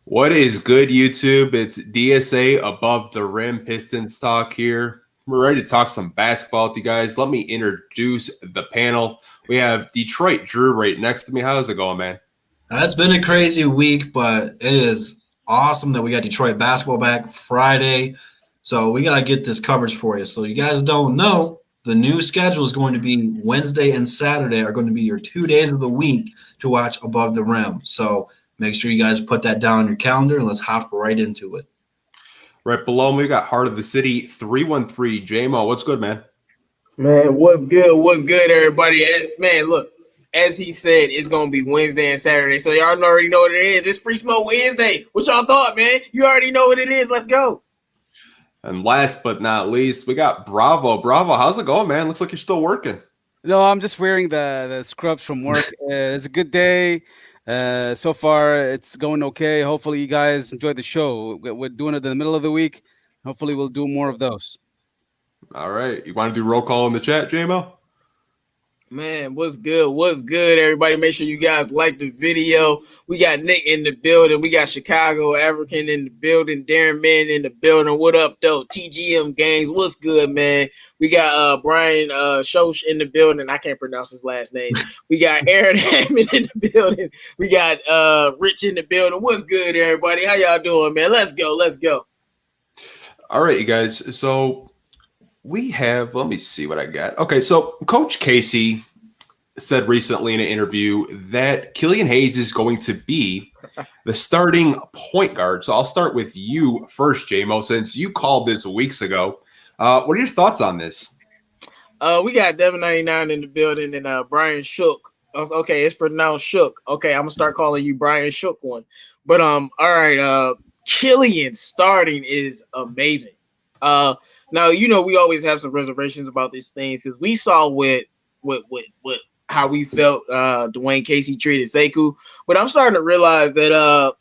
What is good, YouTube? It's DSA Above the Rim Pistons talk here. We're ready to talk some basketball with you guys. Let me introduce the panel. We have Detroit Drew right next to me. How's it going, man? It's been a crazy week, but it is awesome that we got Detroit basketball back Friday. So we got to get this coverage for you. So you guys don't know, the new schedule is going to be Wednesday and Saturday are going to be your 2 days of the week to watch Above the Rim. So make sure you guys put that down on your calendar and let's hop right into it. Right below me, we got Heart of the City 313. JMO, what's good, man? Man, what's good? What's good, everybody? Man, look, as he said, it's gonna be Wednesday and Saturday, so y'all already know what it is. It's Free Smoke Wednesday. What y'all thought, man? You already know what it is. Let's go. And last but not least, we got Bravo. Bravo, how's it going, man? Looks like you're still working. No, I'm just wearing the scrubs from work. It's a good day. So far, it's going okay. Hopefully, you guys enjoyed the show. We're doing it in the middle of the week. Hopefully, we'll do more of those. All right. You want to do roll call in the chat, JMO? Man, what's good? What's good, everybody? Make sure you guys like the video. We got Nick in the building. We got Chicago African in the building. Darren Man in the building. What up, though? TGM Gangs. What's good, man? We got Brian Shosh in the building. I can't pronounce his last name. We got Aaron Hammond in the building. We got Rich in the building. What's good, everybody? How y'all doing, man? Let's go. Let's go. All right, you guys. So we have, let me see what I got. Okay, so Coach Casey said recently in an interview that Killian Hayes is going to be the starting point guard. So I'll start with you first, JMO, since you called this weeks ago. What are your thoughts on this? We got Devin 99 in the building and Brian Shook. Okay, it's pronounced Shook. Okay, I'm gonna start calling you Brian Shook one. But all right, Killian starting is amazing. Now we always have some reservations about these things because we saw with how we felt Dwayne Casey treated Sekou, but I'm starting to realize that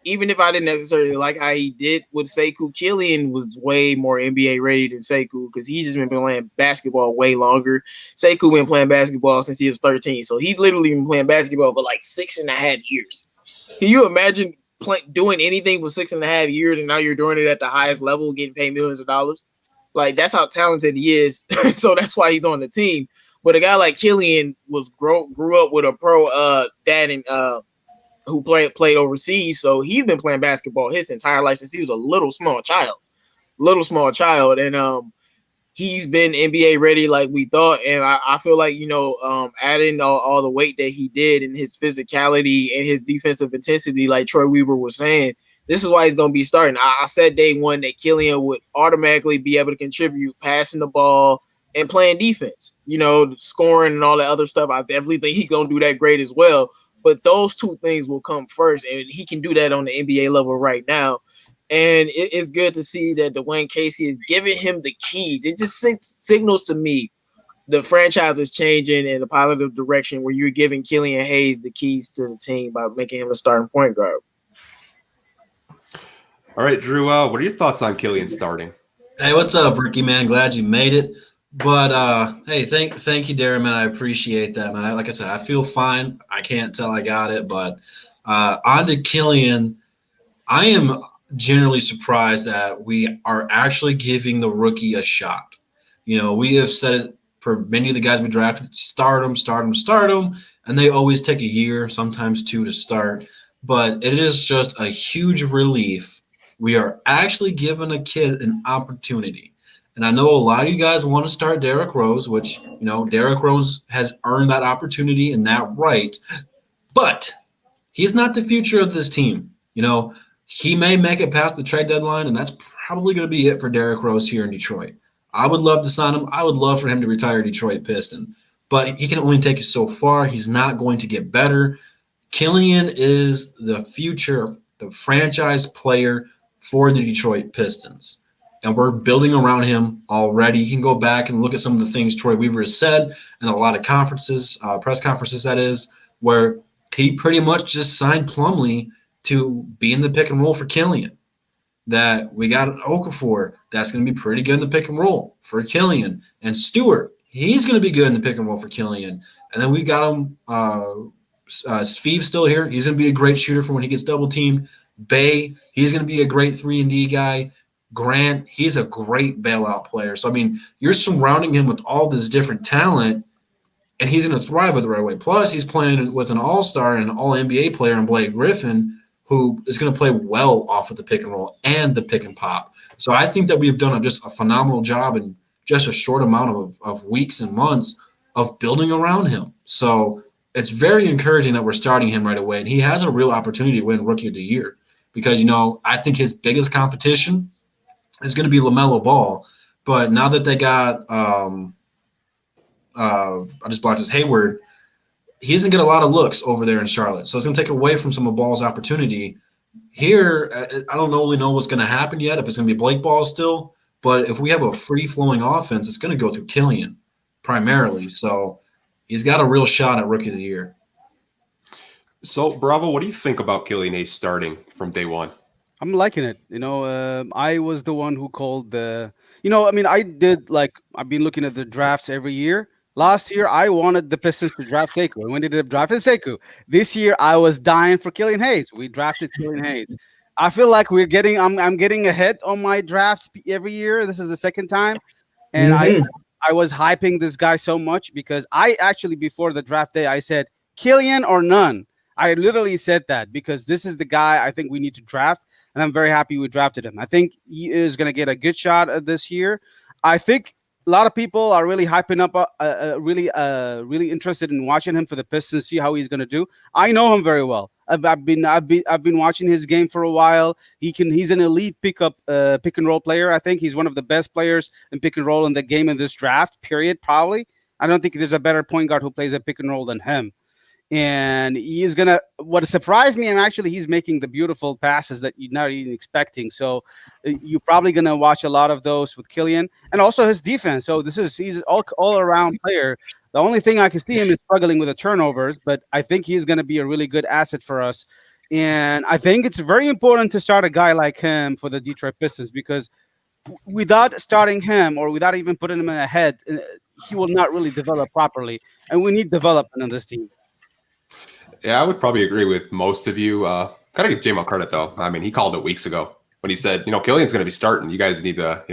even if I didn't necessarily like how he did with Sekou, Killian was way more NBA ready than Sekou because he's just been playing basketball way longer. Sekou been playing basketball since he was 13, so he's literally been playing basketball for like 6.5 years. Can you imagine doing anything for 6.5 years and now you're doing it at the highest level, getting paid millions of dollars? Like, that's how talented he is. So that's why he's on the team. But a guy like Killian grew up with a pro dad and who played overseas, so he's been playing basketball his entire life since he was a little small child, and he's been NBA ready like we thought. And I feel like adding all the weight that he did and his physicality and his defensive intensity, like Troy Weaver was saying, this is why he's going to be starting. I said day one that Killian would automatically be able to contribute passing the ball and playing defense, scoring and all that other stuff. I definitely think he's going to do that great as well. But those two things will come first, and he can do that on the NBA level right now. And it's good to see that Dwayne Casey is giving him the keys. It just signals to me the franchise is changing in a positive direction where you're giving Killian Hayes the keys to the team by making him a starting point guard. All right, Drew, what are your thoughts on Killian starting? Hey, what's up, Ricky, man? Glad you made it. But hey, thank you, Darren, man. I appreciate that, man. Like I said, I feel fine. I can't tell I got it, but on to Killian, I am generally surprised that we are actually giving the rookie a shot. We have said it for many of the guys we drafted: start them, and they always take a year, sometimes two, to start. But it is just a huge relief. We are actually giving a kid an opportunity. And I know a lot of you guys want to start Derrick Rose, which, Derrick Rose has earned that opportunity and that right. But he's not the future of this team. He may make it past the trade deadline, and that's probably going to be it for Derrick Rose here in Detroit. I would love to sign him. I would love for him to retire Detroit Piston. But he can only take you so far. He's not going to get better. Killian is the future, the franchise player for the Detroit Pistons. And we're building around him already. You can go back and look at some of the things Troy Weaver has said in a lot of conferences, press conferences, that is, where he pretty much just signed Plumlee to be in the pick and roll for Killian. That we got Okafor, that's going to be pretty good in the pick and roll for Killian. And Stewart, he's going to be good in the pick and roll for Killian. And then we got him Sveve's still here. He's going to be a great shooter for when he gets double teamed. Bay, he's going to be a great 3-and-D guy. Grant, he's a great bailout player. So, I mean, you're surrounding him with all this different talent, and he's going to thrive with the right way. Plus, he's playing with an all-star and an all-NBA player in Blake Griffin, who is going to play well off of the pick and roll and the pick and pop. So I think that we've done just a phenomenal job in just a short amount of weeks and months of building around him. So it's very encouraging that we're starting him right away, and he has a real opportunity to win Rookie of the Year because, I think his biggest competition is going to be LaMelo Ball. But now that they got I just blocked his Hayward, he's going to get a lot of looks over there in Charlotte. So it's going to take away from some of Ball's opportunity. Here, I don't really know what's going to happen yet, if it's going to be Blake Ball still. But if we have a free-flowing offense, it's going to go through Killian primarily. So he's got a real shot at Rookie of the Year. So, Bravo, what do you think about Killian Hayes starting from day one? I'm liking it. I was the one who called the. I've been looking at the drafts every year. Last year, I wanted the Pistons to draft Sekou, and when they did draft Sekou. This year, I was dying for Killian Hayes. We drafted Killian Hayes. I feel like I'm getting ahead on my drafts every year. This is the second time, and I was hyping this guy so much because I actually, before the draft day, I said Killian or none. I literally said that because this is the guy I think we need to draft, and I'm very happy we drafted him. I think he is going to get a good shot at this year. I think a lot of people are really hyping up, really interested in watching him for the Pistons, see how he's going to do. I know him very well. I've been watching his game for a while. He's an elite pick and roll player. I think he's one of the best players in pick and roll in the game in this draft. Period. Probably. I don't think there's a better point guard who plays a pick and roll than him. And he is gonna. What surprised me, and actually, he's making the beautiful passes that you're not even expecting. So you're probably gonna watch a lot of those with Killian, and also his defense. So he's all around player. The only thing I can see him is struggling with the turnovers, but I think he's gonna be a really good asset for us. And I think it's very important to start a guy like him for the Detroit Pistons because without starting him or without even putting him in ahead, he will not really develop properly. And we need development on this team. Yeah, I would probably agree with most of you. Gotta give J-Mo credit though. I mean, he called it weeks ago when he said, Killian's going to be starting. You guys need to,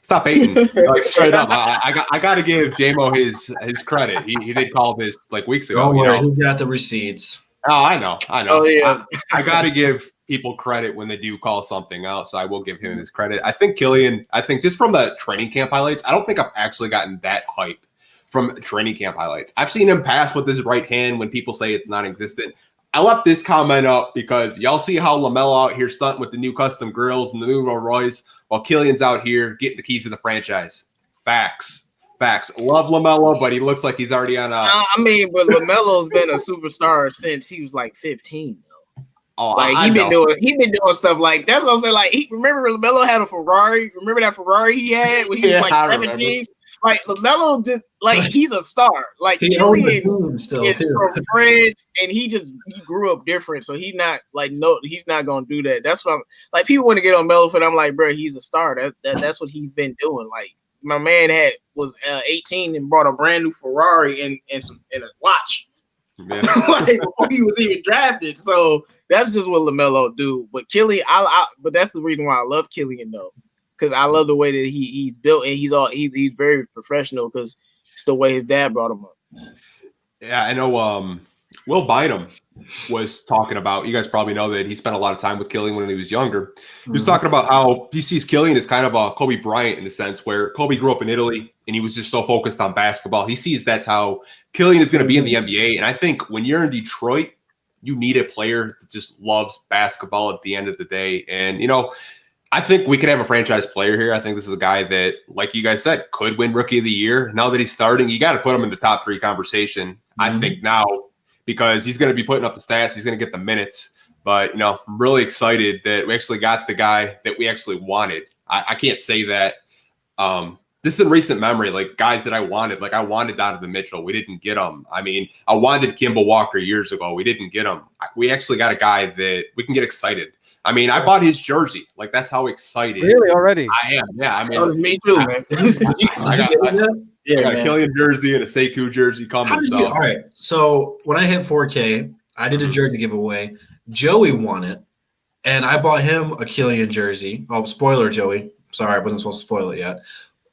stop hating. Like straight up. I got to give J-Mo his credit. He did call this like weeks ago. Who got the receipts? Oh, I know. Oh, yeah. I got to give people credit when they do call something out. So I will give him his credit. I think Killian. Just from the training camp highlights, I don't think I've actually gotten that hype from training camp highlights. I've seen him pass with his right hand when people say it's non-existent. I left this comment up because y'all see how LaMelo out here stunting with the new custom grills and the new Rolls Royce while Killian's out here getting the keys to the franchise. Facts. Love LaMelo, but he looks like he's already on a... but LaMelo's been a superstar since he was like 15. Oh, he been doing stuff like that's what I'm saying. Like remember LaMelo had a Ferrari. Remember that Ferrari he had when he was like 17. Like LaMelo just like he's a star. Like Killian is from France, and he grew up different. So he's not gonna do that. That's what I'm like. People want to get on Melo for it. I'm like, bro, he's a star. That's what he's been doing. Like my man was 18 and bought a brand new Ferrari and a watch. Yeah. Like before he was even drafted. So that's just what LaMelo do. But Killian, but that's the reason why I love Killian though. Because I love the way that he's built and he's very professional because it's the way his dad brought him up. Yeah, I know. Will Bynum was talking about. You guys probably know that he spent a lot of time with Killian when he was younger. He was talking about how he sees Killian as kind of a Kobe Bryant in a sense, where Kobe grew up in Italy and he was just so focused on basketball. He sees that's how Killian is going to be in the NBA. And I think when you're in Detroit, you need a player that just loves basketball at the end of the day. And I think we could have a franchise player here. I think this is a guy that, like you guys said, could win Rookie of the Year. Now that he's starting, you got to put him in the top 3 conversation. I think now, because he's going to be putting up the stats, he's going to get the minutes. But, I'm really excited that we actually got the guy that we actually wanted. I can't say that just in recent memory, like guys that I wanted Donovan Mitchell. We didn't get him. I mean, I wanted Kimball Walker years ago. We didn't get him. We actually got a guy that we can get excited. I mean, I bought his jersey. Like, that's how excited. Really? Already? I am. Yeah. I mean, me too, man. Yeah, I got a man. Killian jersey and a Sekou jersey How coming. did So you? All right. So when I hit 4K, I did a Mhm. jersey giveaway. Joey won it, and I bought him a Killian jersey. Oh, spoiler, Joey. Sorry, I wasn't supposed to spoil it yet.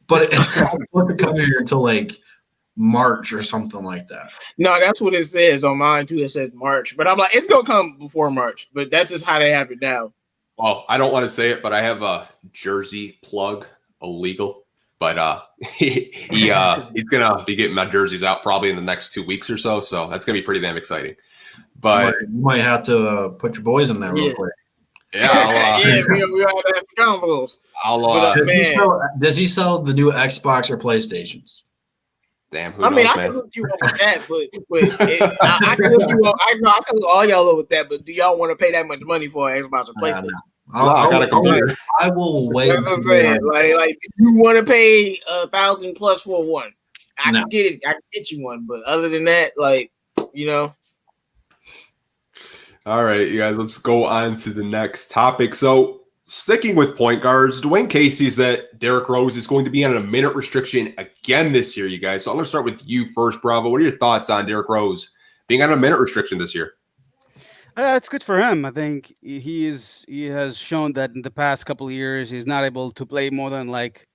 But it's not supposed to come here until like March or something like that. No, that's what it says on mine too. It says March, but I'm like, it's gonna come before March. But that's just how they have it now. well, I don't want to say it, but I have a jersey plug illegal. But he's gonna be getting my jerseys out probably in the next 2 weeks or so. So that's gonna be pretty damn exciting. But You might have to put your boys in there real Yeah. quick. yeah, I'll, Yeah, we all have the combos. I'll But, Does he sell the new Xbox or PlayStations? damn. Who I mean, knows, I man? can hook you up with that, I can hook you up. I know I can hook all y'all up with that, but do y'all want to pay that much money for an Xbox or PlayStation? I got a computer. I will wait. That's what I'm saying. Like, you want to pay $1,000 plus for one? I No. can get it. I can get you one, but other than that, like, you know. All right, you guys, let's go on to the next topic. So, sticking with point guards, Dwayne Casey says that Derrick Rose is going to be on a minute restriction again this year, you guys. So, I'm going to start with you first, Bravo. What are your thoughts on Derrick Rose being on a minute restriction this year? It's good for him. I think he has shown that in the past couple of years he's not able to play more than like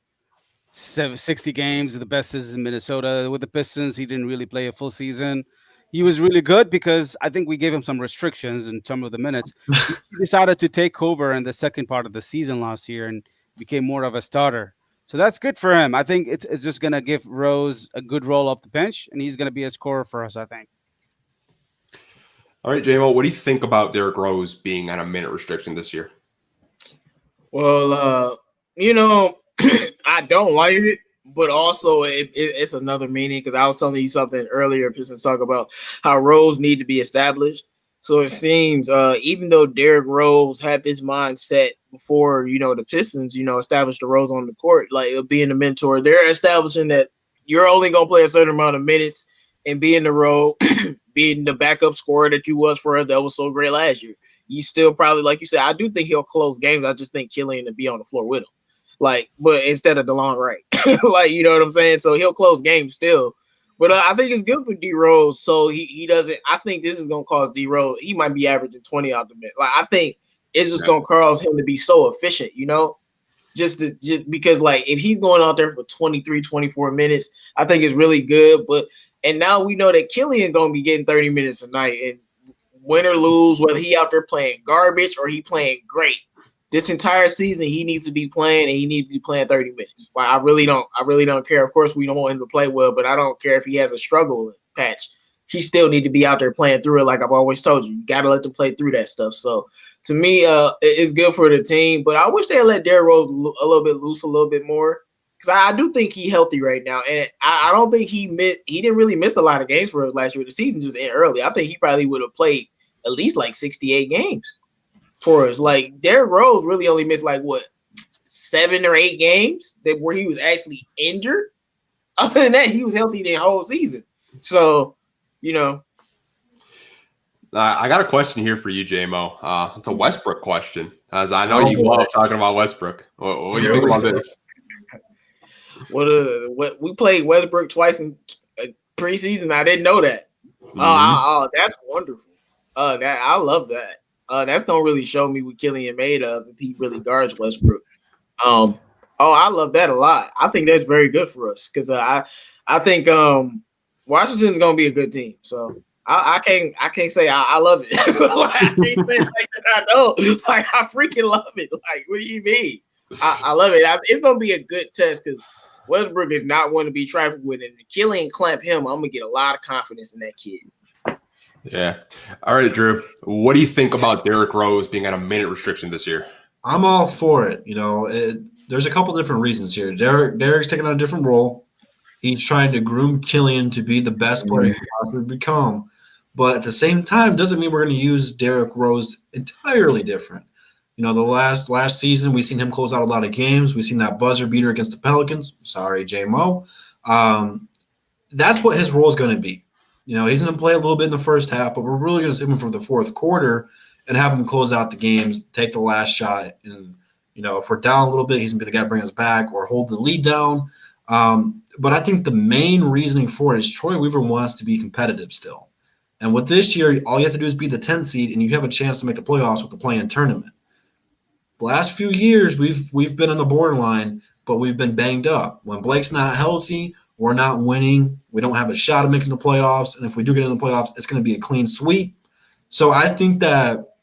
60 games. The best is in Minnesota with the Pistons. He didn't really play a full season. He was really good because I think we gave him some restrictions in terms of the minutes. He decided to take over in the second part of the season last year and became more of a starter. So that's good for him. I think it's just gonna give Rose a good role off the bench, and he's gonna be a scorer for us, I think. All right, JMO, what do you think about Derrick Rose being on a minute restriction this year? Well, you know, I don't like it, but also it's another meaning because I was telling you something earlier. Pistons talk about how roles need to be established. So it seems, even though Derrick Rose had this mindset before, the Pistons, established the roles on the court, like being a mentor, they're establishing that you're only gonna play a certain amount of minutes and be in the role, being the backup scorer that you was for us. That was so great last year. You still probably, like you said, I do think he'll close games. I just think Killian to be on the floor with him. Like, but instead of DeLon Wright, like, you know what I'm saying? So he'll close games still. But I think it's good for D Rose. So he doesn't. I think this is gonna cause D Rose. He might be averaging 20 out the minute. Like, I think it's just gonna cause him to be so efficient. Just because like if he's going out there for 23, 24 minutes, I think it's really good. And now we know that Killian gonna be getting 30 minutes a night, and win or lose, whether he out there playing garbage or he playing great. This entire season, he needs to be playing, and he needs to be playing 30 minutes. Like, I really don't care. Of course, we don't want him to play well, but I don't care if he has a struggle patch. He still need to be out there playing through it. Like I've always told you, you got to let them play through that stuff. So to me, it's good for the team. But I wish they let Derrick Rose a little bit loose, a little bit more, because I do think he's healthy right now, and I don't think he didn't really miss a lot of games for us last year. The season just ended early. I think he probably would have played at least like 68 games for us. Like Derrick Rose really only missed like 7 or 8 games where he was actually injured. Other than that, he was healthy the whole season. So, I got a question here for you, JMO. It's a Westbrook question, as I know you love talking about Westbrook. What do you think about this? What we played Westbrook twice in preseason. I didn't know that. Mm-hmm. Oh, that's wonderful. I love that. That's gonna really show me what Killian made of if he really guards Westbrook. I love that a lot. I think that's very good for us because I think Washington's gonna be a good team. So I can't say I love it. So I can't say like that. I know, like I freaking love it. Like, what do you mean? I love it. It's gonna be a good test because Westbrook is not one to be trifled with, and Killian clamp him. I'm gonna get a lot of confidence in that kid. Yeah. All right, Drew. What do you think about Derrick Rose being on a minute restriction this year? I'm all for it. There's a couple different reasons here. Derrick's taking on a different role. He's trying to groom Killian to be the best player he can possibly become. But at the same time, doesn't mean we're going to use Derrick Rose entirely different. The last season, we've seen him close out a lot of games. We've seen that buzzer beater against the Pelicans. Sorry, J-Mo. That's what his role is going to be. He's going to play a little bit in the first half, but we're really going to save him for the fourth quarter and have him close out the games, take the last shot. And, if we're down a little bit, he's going to be the guy to bring us back or hold the lead down. But I think the main reasoning for it is Troy Weaver wants to be competitive still. And with this year, all you have to do is be the 10th seed, and you have a chance to make the playoffs with the play-in tournament. The last few years, we've been on the borderline, but we've been banged up. When Blake's not healthy, we're not winning. We don't have a shot at making the playoffs. And if we do get in the playoffs, it's going to be a clean sweep. So I think that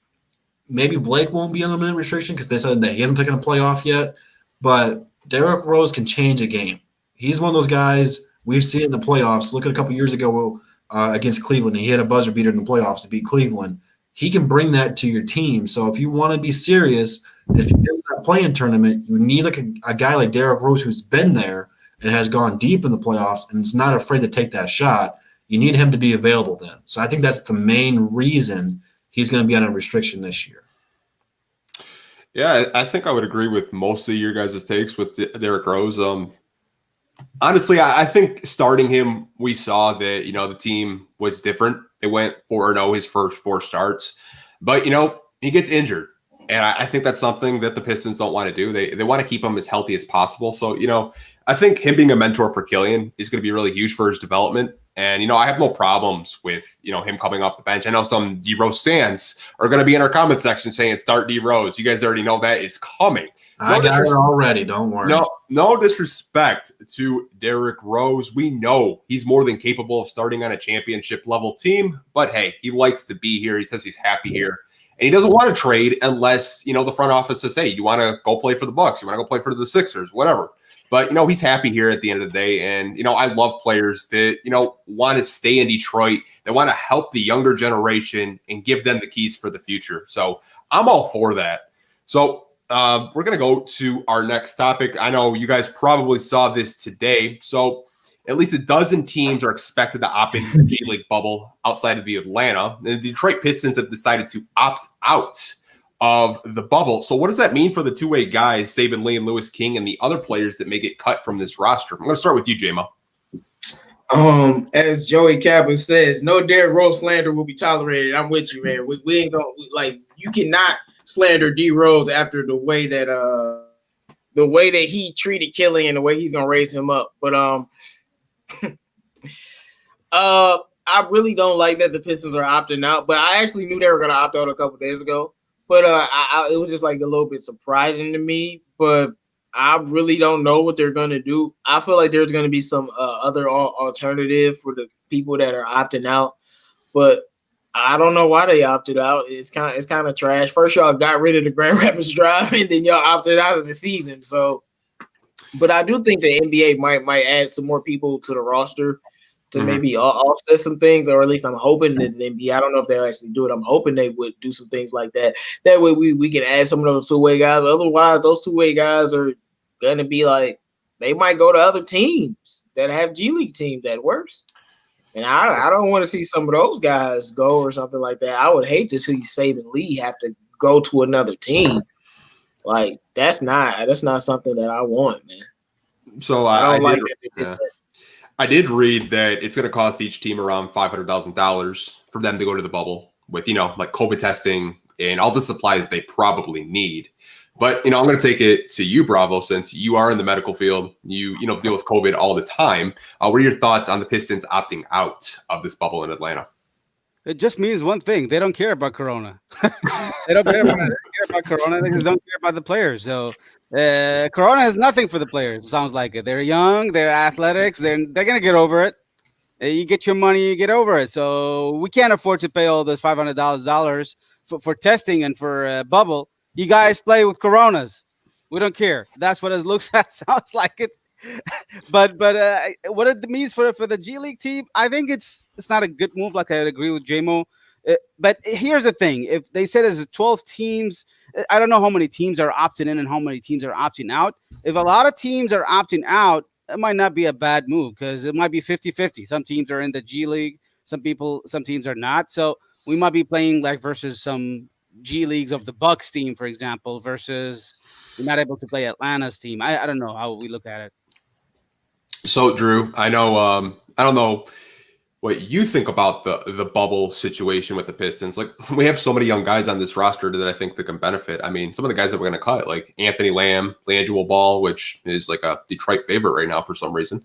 maybe Blake won't be on a minute restriction because they said that he hasn't taken a playoff yet. But Derrick Rose can change a game. He's one of those guys we've seen in the playoffs. Look at a couple years ago against Cleveland. He had a buzzer beater in the playoffs to beat Cleveland. He can bring that to your team. So if you want to be serious, if you get in that play-in tournament, you need like a guy like Derrick Rose who's been there and has gone deep in the playoffs and is not afraid to take that shot. You need him to be available then. So I think that's the main reason he's going to be on a restriction this year. Yeah, I think I would agree with most of your guys' takes with Derrick Rose. Honestly, I think starting him, we saw that, the team was different. It went 4-0 his first 4 starts. But, he gets injured. And I think that's something that the Pistons don't want to do. They want to keep him as healthy as possible. So, I think him being a mentor for Killian is going to be really huge for his development. And, I have no problems with, him coming off the bench. I know some D-Rose fans are going to be in our comment section saying start D-Rose. You guys already know that is coming. I got it already. Don't worry. No disrespect to Derrick Rose. We know he's more than capable of starting on a championship level team. But, hey, he likes to be here. He says he's happy here. And he doesn't want to trade unless, the front office says, hey, you want to go play for the Bucks? You want to go play for the Sixers? Whatever. But, he's happy here at the end of the day. And, I love players that, want to stay in Detroit. They want to help the younger generation and give them the keys for the future. So I'm all for that. So we're going to go to our next topic. I know you guys probably saw this today. So at least a dozen teams are expected to opt into the G League bubble outside of the Atlanta. The Detroit Pistons have decided to opt out of the bubble. So what does that mean for the two-way guys, Saban Lee and Lewis King, and the other players that may get cut from this roster? I'm going to start with you, J-Mo. As Joey Kappa says, no Derrick Rose slander will be tolerated. I'm with you, man. We ain't going you cannot slander D Rose after the way that he treated Killian, the way he's going to raise him up. But I really don't like that the Pistons are opting out, but I actually knew they were going to opt out a couple days ago. But it was just like a little bit surprising to me. But I really don't know what they're going to do. I feel like there's going to be some other alternative for the people that are opting out. But I don't know why they opted out. It's kind of trash. First, y'all got rid of the Grand Rapids Drive, and then y'all opted out of the season. So, but I do think the NBA might add some more people to the roster to maybe offset some things, or at least I'm hoping that the NBA, I don't know if they'll actually do it. I'm hoping they would do some things like that. That way we can add some of those two-way guys. Otherwise, those two-way guys are going to be like, they might go to other teams that have G League teams at worst. And I don't want to see some of those guys go or something like that. I would hate to see Saban Lee have to go to another team. Like, that's not something that I want, man. So I did read that it's going to cost each team around $500,000 for them to go to the bubble with, like COVID testing and all the supplies they probably need. But, I'm going to take it to you, Bravo, since you are in the medical field. You deal with COVID all the time. What are your thoughts on the Pistons opting out of this bubble in Atlanta? It just means one thing. They don't care about Corona. They don't care about Corona. They just don't care about the players. So Corona has nothing for the players. It sounds like it. They're young. They're athletics. They're going to get over it. You get your money, you get over it. So we can't afford to pay all this $500,000 for testing and for bubble. You guys play with Coronas. We don't care. That's what it looks like. Sounds like it. But what it means for the G League team, I think it's not a good move. Like I agree with JMO. But here's the thing: if they said there's 12 teams, I don't know how many teams are opting in and how many teams are opting out. If a lot of teams are opting out, it might not be a bad move because it might be 50-50. Some teams are in the G League, some teams are not. So we might be playing like versus some G Leagues of the Bucks team, for example, versus we're not able to play Atlanta's team. I don't know how we look at it. So, Drew, I know I don't know what you think about the bubble situation with the Pistons. Like, we have so many young guys on this roster that I think that can benefit. I mean, some of the guys that we're going to cut, like Anthony Lamb, LiAngelo Ball, which is like a Detroit favorite right now for some reason.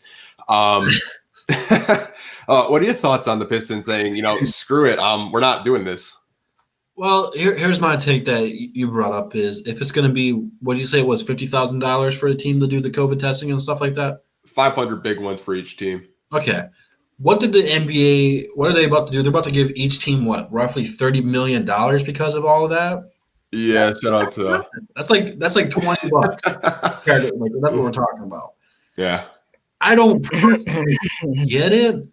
What are your thoughts on the Pistons saying, screw it, we're not doing this? Well, here's my take that you brought up is if it's going to be, what did you say it was, $50,000 for a team to do the COVID testing and stuff like that? 500 big ones for each team. Okay. What did the NBA, what are they about to do? They're about to give each team, roughly $30 million because of all of that? Yeah, shout out to That's like $20. That's what we're talking about. Yeah. I don't get it.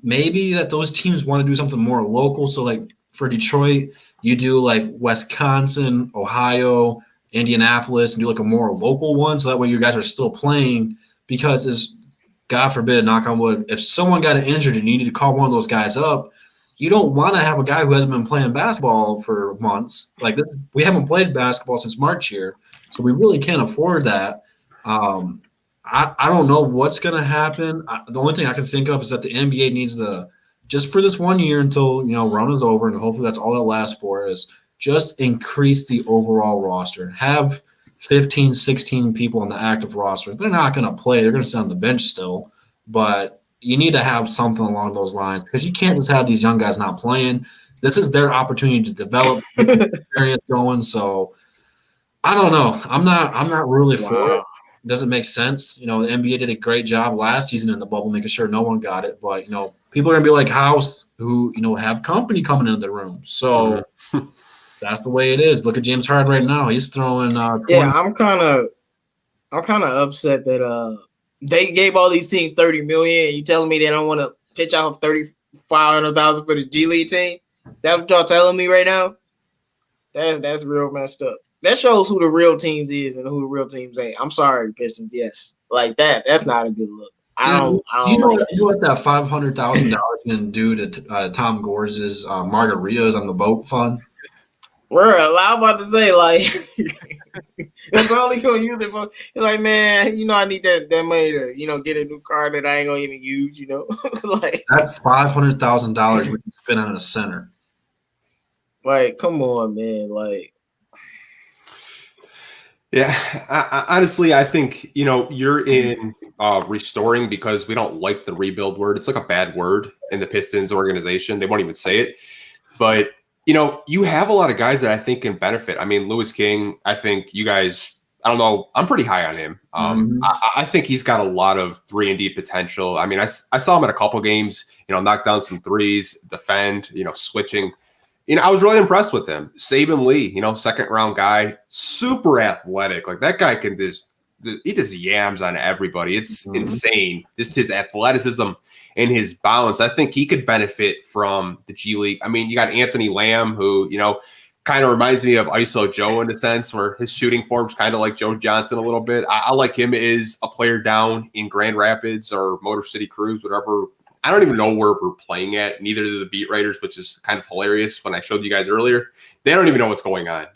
Maybe that those teams want to do something more local. So like for Detroit, you do like Wisconsin, Ohio, Indianapolis, and do like a more local one. So that way you guys are still playing, because it's, God forbid, knock on wood, if someone got injured and you need to call one of those guys up, you don't want to have a guy who hasn't been playing basketball for months. Like this, we haven't played basketball since March here, so we really can't afford that. I don't know what's going to happen. The only thing I can think of is that the NBA needs to, just for this 1 year until, Rona's over, and hopefully that's all it lasts for, is just increase the overall roster. Have 15, 16 people on the active roster. They're not going to play. They're going to sit on the bench still. But you need to have something along those lines, because you can't just have these young guys not playing. This is their opportunity to develop experience going. So I don't know. I'm not really for it. It doesn't make sense. The NBA did a great job last season in the bubble, making sure no one got it. But, people are going to be like House, who, have company coming into the room. So that's the way it is. Look at James Harden right now. He's throwing. Yeah, I'm kind of upset that they gave all these teams $30 million. And you telling me they don't want to pitch out $500,000 for the G League team? That's what y'all telling me right now? That's real messed up. That shows who the real teams is and who the real teams ain't. I'm sorry, Pistons. Yes, like that. That's not a good look. I don't you know like what that $500,000 can do to Tom Gore's margaritas on the boat fund? Bro, I'm about to say, like, that's all he gonna use it for. He's like, man, I need that money to, get a new car that I ain't gonna even use, like that's $500,000 we can spend on a center. Like, come on, man, like. Yeah, I honestly, I think, you're in restoring, because we don't like the rebuild word. It's like a bad word in the Pistons organization. They won't even say it. But, you have a lot of guys that I think can benefit. I mean, Louis King, I think you guys, I don't know, I'm pretty high on him. I think he's got a lot of 3-and-D potential. I mean, I saw him at a couple games, knock down some threes, defend, switching. I was really impressed with him. Saban Lee, second-round guy, super athletic. Like, that guy can he just yams on everybody. It's insane. Just his athleticism and his balance. I think he could benefit from the G League. I mean, you got Anthony Lamb, who, kind of reminds me of ISO Joe in a sense, where his shooting form's kind of like Joe Johnson a little bit. I like him as a player down in Grand Rapids or Motor City Cruise, whatever. I don't even know where we're playing at. Neither do the beat writers, which is kind of hilarious. When I showed you guys earlier, they don't even know what's going on.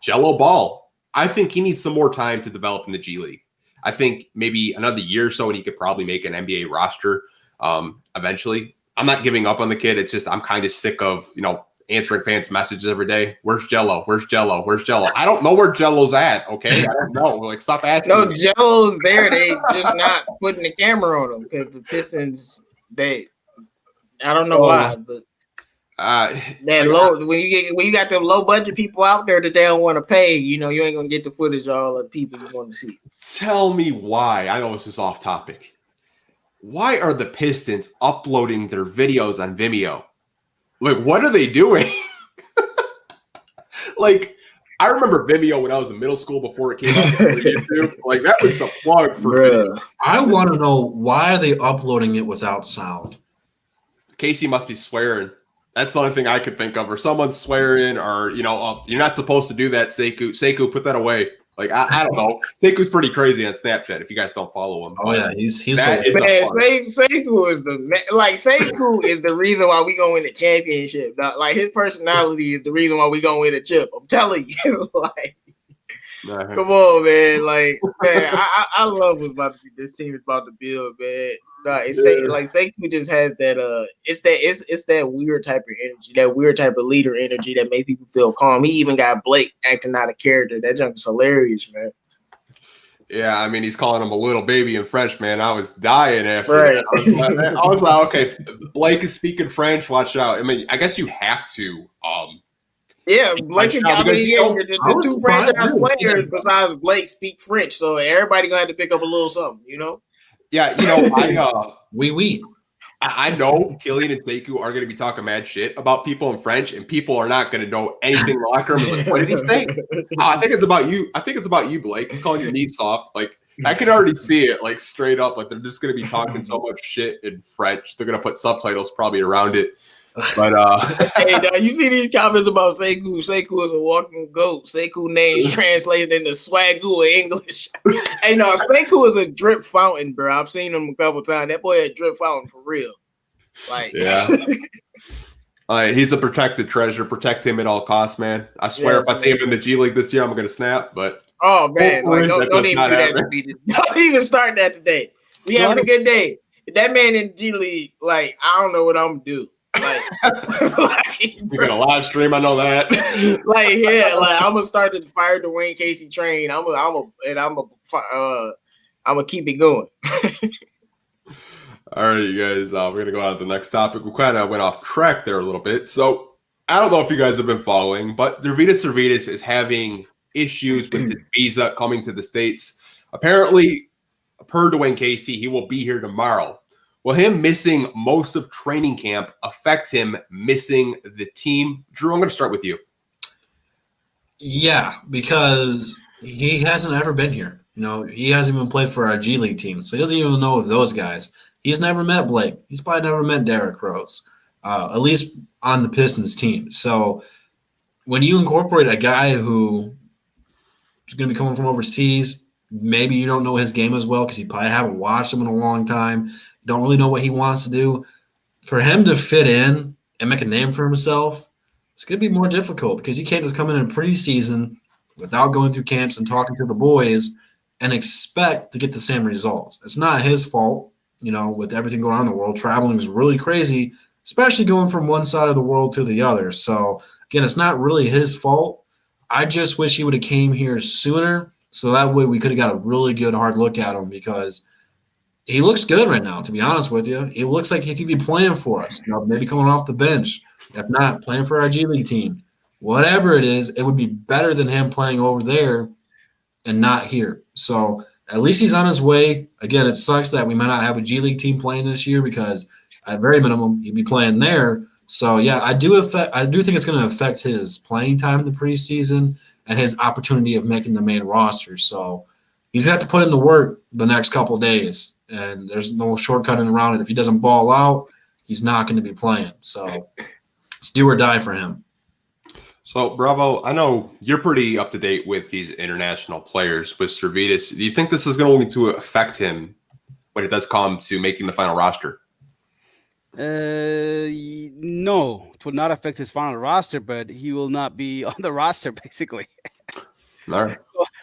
Jello Ball, I think he needs some more time to develop in the G League. I think maybe another year or so, and he could probably make an NBA roster eventually. I'm not giving up on the kid. It's just I'm kind of sick of, answering fans' messages every day. Where's Jello? Where's Jello? Where's Jello? I don't know where Jello's at, okay? I don't know. Like, stop asking. No, Jello's there. They just not putting the camera on him, because the Pistons, I don't know why, but when you got them low budget people out there that they don't want to pay, you ain't gonna get the footage of all the people you want to see. Tell me why. I know this is off topic. Why are the Pistons uploading their videos on Vimeo? Like, what are they doing? Like, I remember Vimeo when I was in middle school before it came out for YouTube. Like, that was the plug for video. I want to know, why are they uploading it without sound? Casey must be swearing. That's the only thing I could think of. Or someone's swearing, or, you're not supposed to do that, Sekou. Sekou, put that away. Like, I don't know. Sekou's pretty crazy on Snapchat if you guys don't follow him. Oh, yeah. He's Sekou is the reason why we gonna win the championship. Like, his personality is the reason why we gonna win a chip. I'm telling you. Like, come on, man. Like, man, I love what this team is about to build, man. Sekou just has that it's that weird type of energy, that weird type of leader energy that makes people feel calm. He even got Blake acting out of character. That junk is hilarious, man. Yeah, I mean, he's calling him a little baby in French, man. I was dying after Right. that. I was like, okay, Blake is speaking French. Watch out. I mean, I guess you have to. Yeah, Speak Blake. French now I because, mean, you yeah, know, the two franchise players besides Blake speak French, so everybody gonna have to pick up a little something, you know. yeah, you know, we. I know Killian and Sekou are going to be talking mad shit about people in French, and people are not going to know anything in the locker room. Like, what did he say? I think it's about you. I think it's about you, Blake. He's calling your knee soft. Like, I can already see it, like, straight up. Like, they're just going to be talking so much shit in French. They're going to put subtitles probably around it. But hey, dog, you see these comments about Sekou? Sekou is a walking goat. Sekou name translated into swagoo in English. Hey, no, Sekou is a drip fountain, bro. I've seen him a couple times. That boy a drip fountain for real. Like, yeah. He's a protected treasure. Protect him at all costs, man. I swear, Yeah, if I see him in the G League this year, I'm going to snap. But oh man, like don't even do that happen. to me. Don't even start that today. We having a good day. If that man in G League, like, I don't know what I'm gonna do. Like, you're gonna live stream. I know that. Like, yeah, like I'm gonna start the Fire Dwayne Casey train. I'm gonna keep it going. All right, you guys. We're gonna go on to the next topic. We kind of went off track there a little bit. So I don't know if you guys have been following, but Dervitas is having issues with his visa coming to the States. Apparently, per Dwayne Casey, he will be here tomorrow. Will him missing most of training camp affect him missing the team? Drew, I'm going to start with you. Yeah, because he hasn't ever been here. You know, he hasn't even played for our G League team, so he doesn't even know those guys. He's never met Blake. He's probably never met Derrick Rose, at least on the Pistons team. So when you incorporate a guy who is going to be coming from overseas, maybe you don't know his game as well because you probably haven't watched him in a long time. Don't really know what he wants to do. For him to fit in and make a name for himself, it's going to be more difficult because you can't just come in preseason without going through camps and talking to the boys and expect to get the same results. It's not his fault, you know, with everything going on in the world. Traveling is really crazy, especially going from one side of the world to the other. So, again, it's not really his fault. I just wish he would have came here sooner so that way we could have got a really good hard look at him because he looks good right now, to be honest with you. He looks like he could be playing for us, you know, maybe coming off the bench. If not, playing for our G League team. Whatever it is, it would be better than him playing over there and not here. So at least he's on his way. Again, it sucks that we might not have a G League team playing this year because at very minimum, he'd be playing there. So, yeah, I do think it's going to affect his playing time in the preseason and his opportunity of making the main roster. So he's got to put in the work the next couple of days, and there's no shortcutting around it. If he doesn't ball out, he's not going to be playing. So it's do or die for him. So, Bravo, I know you're pretty up to date with these international players with Servetus. Do you think this is going to affect him when it does come to making the final roster? No, it will not affect his final roster, but he will not be on the roster, basically. All right.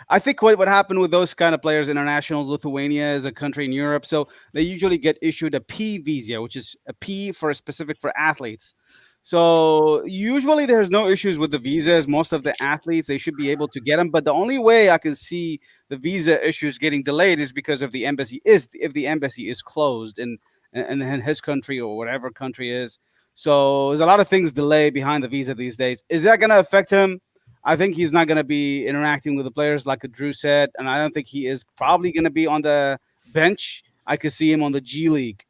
I think what happened with those kind of players, internationals, Lithuania is a country in Europe, so they usually get issued a P visa, which is a P for specific for athletes. So usually there's no issues with the visas. Most of the athletes, they should be able to get them. But the only way I can see the visa issues getting delayed is because of the embassy if the embassy is closed in his country or whatever country is. So there's a lot of things delay behind the visa these days. Is that going to affect him? I think he's not going to be interacting with the players like Drew said, and I don't think he is probably going to be on the bench. I could see him on the G League,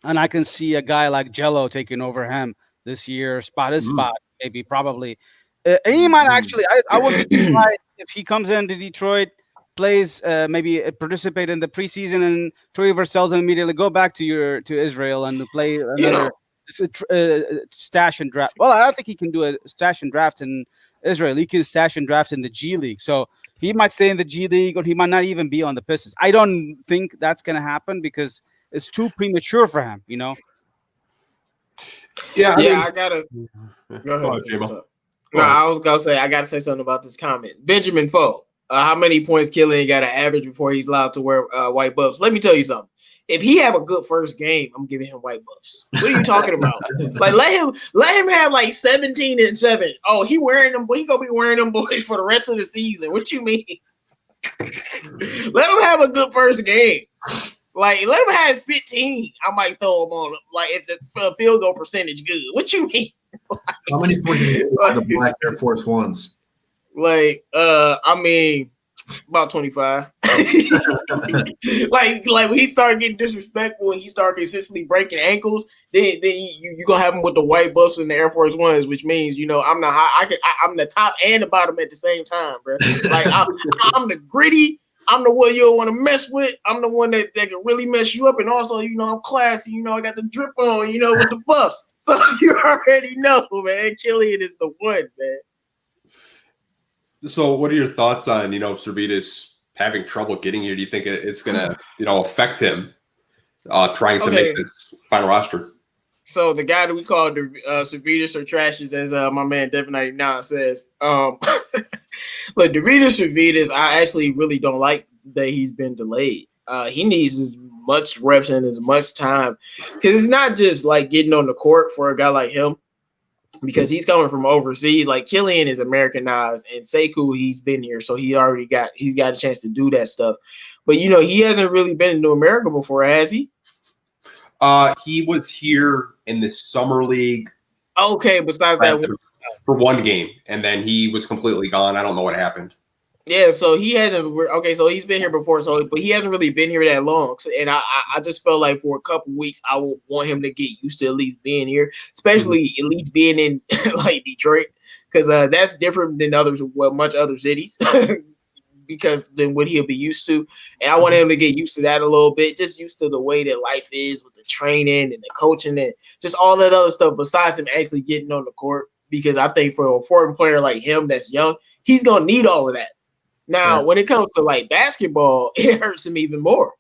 and I can see a guy like Jello taking over him this year, spot, maybe, probably. He might actually, I wouldn't be surprised if he comes into Detroit, plays, maybe participate in the preseason, and Troy Versells and immediately go back to Israel and play another stash and draft. Well, I don't think he can do a stash and draft in Israel. He can stash and draft in the G League. So he might stay in the G League, or he might not even be on the Pistons. I don't think that's going to happen because it's too premature for him, you know? Yeah, I gotta go ahead. Jamo. No, I was gonna say I gotta say something about this comment. Benjamin Foe, how many points Killian got to average before he's allowed to wear white buffs? Let me tell you something. If he have a good first game, I'm giving him white buffs. What are you talking about? Like let him have like 17 and 7. Oh, he gonna be wearing them boys for the rest of the season. What you mean? Let him have a good first game. Like, let him have 15. I might throw him on him. Like, if the field goal percentage good. What you mean? How many points did you have the Black Air Force Ones? Like, I mean, about 25. like when he started getting disrespectful and he started consistently breaking ankles, then you gonna have him with the white buffs and the Air Force Ones, which means I'm the high. I'm the top and the bottom at the same time, bro. Like I'm the gritty. I'm the one you don't want to mess with. I'm the one that can really mess you up, and also I'm classy. I got the drip on. With the buffs. So you already know, man. Killian is the one, man. So, what are your thoughts on Servetus having trouble getting here? Do you think it's gonna affect him trying to make this final roster? So the guy that we call Servetus or Trashes, as my man Devin99 says, look, Derrick Servetus, I actually really don't like that he's been delayed. He needs as much reps and as much time, because it's not just like getting on the court for a guy like him, because he's coming from overseas. Like Killian is Americanized, and Sekou, he's been here, so he's got a chance to do that stuff. But he hasn't really been into America before, has he? He was here in the summer league. Okay, besides that, for one game, and then he was completely gone. I don't know what happened. Yeah, so he hasn't. Okay, so he's been here before, but he hasn't really been here that long. So, and I just felt like for a couple weeks, I would want him to get used to at least being here, especially at least being in like Detroit, because that's different than much other cities, because than what he'll be used to. And I want him to get used to that a little bit, just used to the way that life is with the training and the coaching and just all that other stuff. Besides him actually getting on the court, because I think for a foreign player like him that's young, he's gonna need all of that. Now, when it comes to like basketball, it hurts him even more.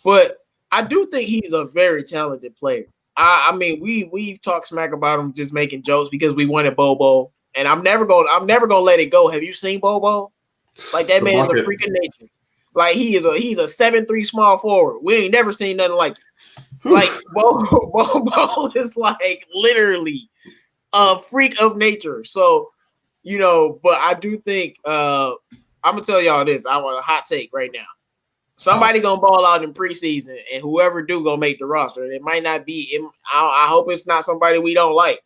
But I do think he's a very talented player. I mean, we've talked smack about him just making jokes because we wanted Bobo, and I'm never gonna let it go. Have you seen Bobo? Like that man is a freak of nature. Like he's a 7'3" small forward. We ain't never seen nothing like it. Like Bobo is like literally a freak of nature. So, but I do think I'm gonna tell y'all this. I want a hot take right now. Somebody gonna ball out in preseason, and whoever do gonna make the roster. It might not be. I hope it's not somebody we don't like,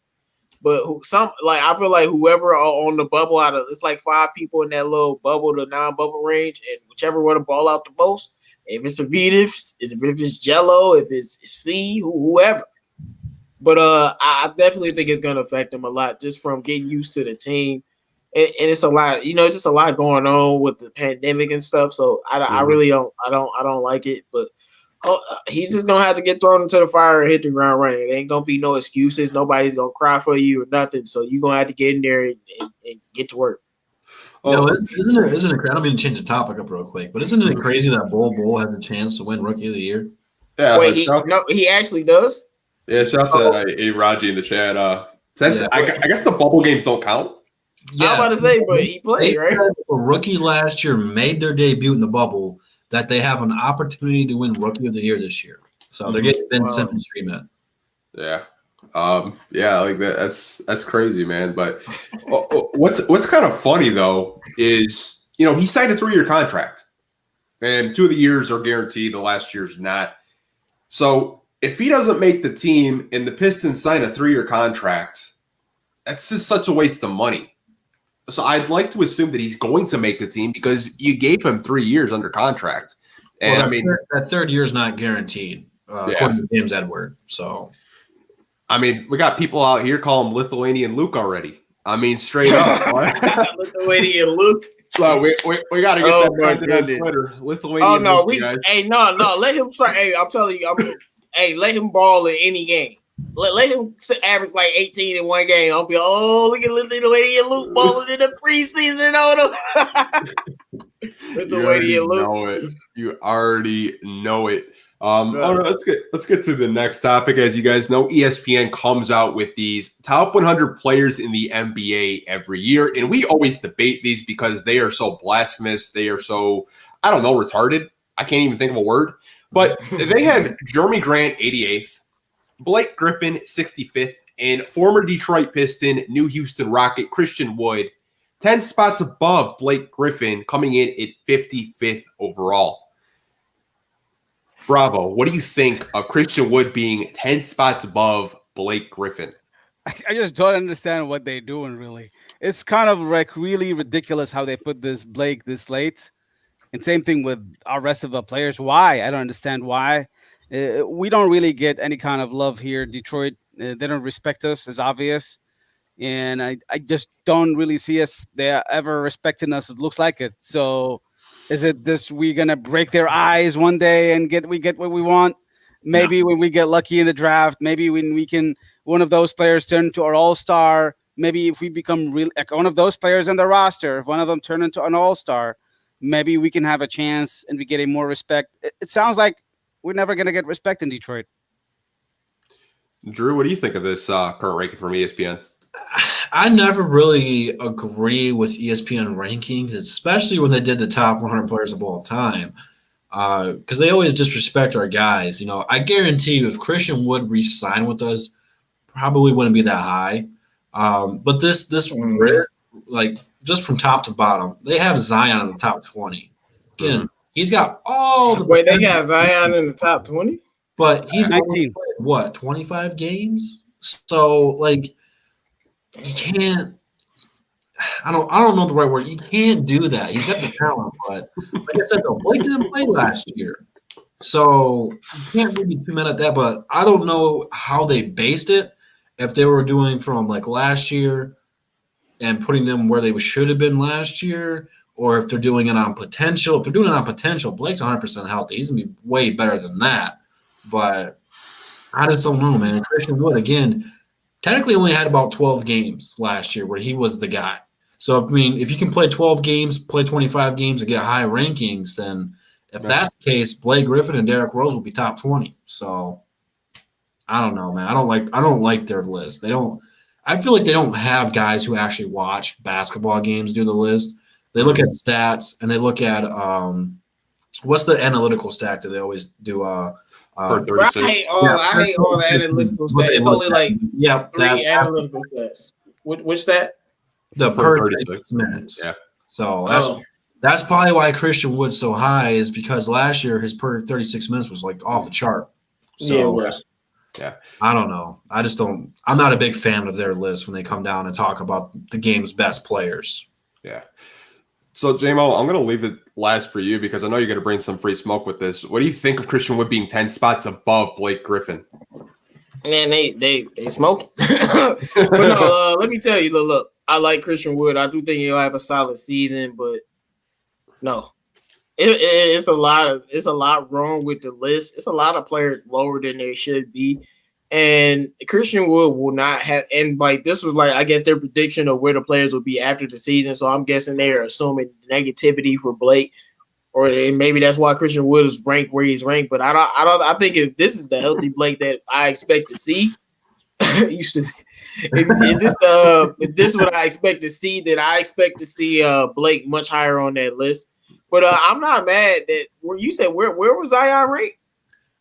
but I feel like whoever are on the bubble it's like 5 people in that little bubble to non-bubble range, and whichever one to ball out the most. If it's Servetus, if it's Jello, if it's Fee, whoever. But I definitely think it's gonna affect them a lot just from getting used to the team. And it's a lot, it's just a lot going on with the pandemic and stuff. So I really don't like it. But he's just gonna have to get thrown into the fire and hit the ground running. There ain't gonna be no excuses. Nobody's gonna cry for you or nothing. So you're gonna have to get in there and get to work. Isn't it? I don't mean to change the topic up real quick, but isn't it crazy that Bull has a chance to win Rookie of the Year? Yeah, wait, he actually does. Yeah, shout out to Raji in the chat. I guess the bubble games don't count. Yeah, I was about to say, but he played, right? A rookie last year made their debut in the bubble, that they have an opportunity to win Rookie of the Year this year. So they're getting Ben Simmons treatment. Yeah. Like that's crazy, man. But what's kind of funny though is he signed a 3-year contract, and 2 of the years are guaranteed. The last year's not. So if he doesn't make the team and the Pistons sign a 3-year contract, that's just such a waste of money. So I'd like to assume that he's going to make the team because you gave him 3 years under contract. And that third year is not guaranteed, according to James Edward. So, we got people out here calling him Lithuanian Luke already. Straight up. Lithuanian Luke. So we got to get that on Twitter. Lithuanian Luke, guys. No, let him try. Hey, I'm telling you, let him ball in any game. Let him average like 18 in one game. I'll be, look at Lithuanian Luke balling in the preseason on him. Lithuanian Luke. You already know it. Let's get to the next topic. As you guys know, ESPN comes out with these top 100 players in the NBA every year, and we always debate these because they are so blasphemous. They are so, retarded. I can't even think of a word. But they have Jeremy Grant 88th. Blake Griffin, 65th, and former Detroit Piston, New Houston Rocket, Christian Wood, 10 spots above Blake Griffin, coming in at 55th overall. Bravo. What do you think of Christian Wood being 10 spots above Blake Griffin? I just don't understand what they're doing, really. It's kind of like really ridiculous how they put this Blake this late. And same thing with our rest of the players. Why? I don't understand why. We don't really get any kind of love here. Detroit, they don't respect us, it's obvious. And I just don't really see us they ever respecting us. It looks like it. So is it this we gonna break their eyes one day and we get what we want? Maybe when we get lucky in the draft, maybe when we can one of those players turn into our all-star. Maybe if we become real like one of those players on the roster, if one of them turn into an all-star, maybe we can have a chance and we get more respect. It sounds like we're never gonna get respect in Detroit. Drew, what do you think of this current ranking from ESPN? I never really agree with ESPN rankings, especially when they did the top 100 players of all time, because they always disrespect our guys. You know, I guarantee you, if Christian Wood re-signed with us, probably wouldn't be that high. But this like just from top to bottom, they have Zion in the top 20. Again, he's got all the. Wait, they got Zion in the top 20, but he's 19. only played, what, 25 games? So like. You can't. I don't know the right word. You can't do that. He's got the talent, but like I said, though, Blake didn't play last year, so you can't really be too mad at that. But I don't know how they based it. If they were doing from like last year and putting them where they should have been last year, or if they're doing it on potential. If they're doing it on potential, Blake's 100% healthy. He's gonna be way better than that. But I just don't know, man. Christian Wood again. Technically only had about 12 games last year where he was the guy. So, if you can play 12 games, play 25 games, and get high rankings, then if that's the case, Blake Griffin and Derrick Rose will be top 20. So, I don't know, man. I don't like their list. I feel like they don't have guys who actually watch basketball games do the list. They look at stats and they look at what's the analytical stat that they always do I hate all the analytical stats. It's only like three analytical stats. Which stat? The per 36 minutes. Yeah. So that's probably why Christian Wood's so high is because last year his per 36 minutes was like off the chart. So yeah. I don't know. I'm not a big fan of their list when they come down and talk about the game's best players. Yeah. So, J-Mo, I'm going to leave it last for you because I know you're going to bring some free smoke with this. What do you think of Christian Wood being 10 spots above Blake Griffin? Man, they smoke. But no, let me tell you, look, I like Christian Wood. I do think he'll have a solid season, but no. It's a lot wrong with the list. It's a lot of players lower than they should be. And Christian Wood will not have, and like this was like I guess their prediction of where the players will be after the season. So I'm guessing they are assuming negativity for Blake, or maybe that's why Christian Wood is ranked where he's ranked. But I think if this is the healthy Blake that I expect to see, if this is what I expect to see, then I expect to see Blake much higher on that list. But I'm not mad that you said where was Zion ranked?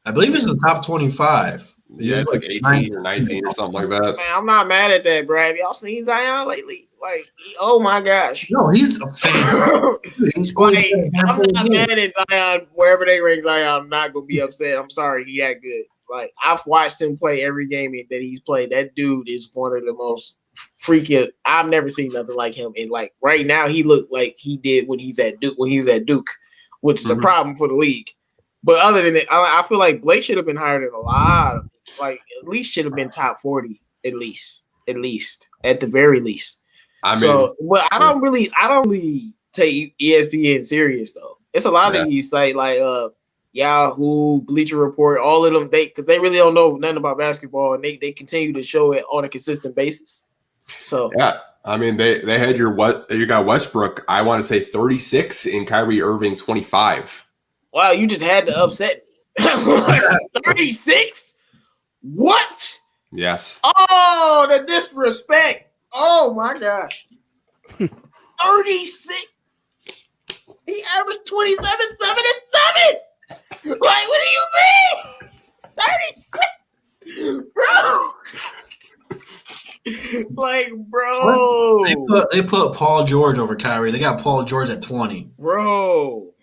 I believe it's the top 25. Yeah, it's like 18 or 19 or something like that. Man, I'm not mad at that, Brad. Y'all seen Zion lately? Like, oh my gosh. No, he's a fan. I'm not mad at Zion. Wherever they rank Zion, I'm not gonna be upset. I'm sorry, he had good. Like, I've watched him play every game that he's played. That dude is one of the most freaky. I've never seen nothing like him. And like right now, he looked like he did when he was at Duke, which is a problem for the league. But other than it, I feel like Blake should have been higher than a lot of, like, at least should have been top 40, at the very least. I don't really take ESPN serious though. It's a lot of these sites like Yahoo, Bleacher Report, all of them, because they really don't know nothing about basketball, and they continue to show it on a consistent basis. So yeah, I mean they had you got Westbrook, I want to say 36 and Kyrie Irving 25. Wow, you just had to upset me. 36? What? Yes. Oh, the disrespect. Oh my gosh. 36. He averaged 27, 7, and 7. Like, what do you mean? 36. Bro. Like, bro. They put Paul George over Kyrie. They got Paul George at 20. Bro.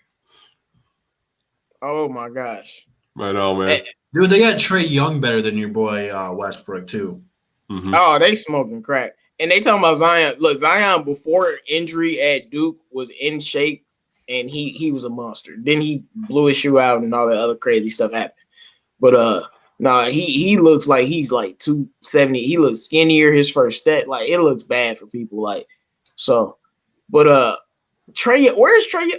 Oh my gosh. I know, man. Dude, they got Trae Young better than your boy Westbrook too. Mm-hmm. Oh, they smoking crack. And they talking about Zion. Look, Zion before injury at Duke was in shape and he was a monster. Then he blew his shoe out and all that other crazy stuff happened. But he looks like he's like 270. He looks skinnier his first step. Like it looks bad for people. Like so. But Trae, where's Trae?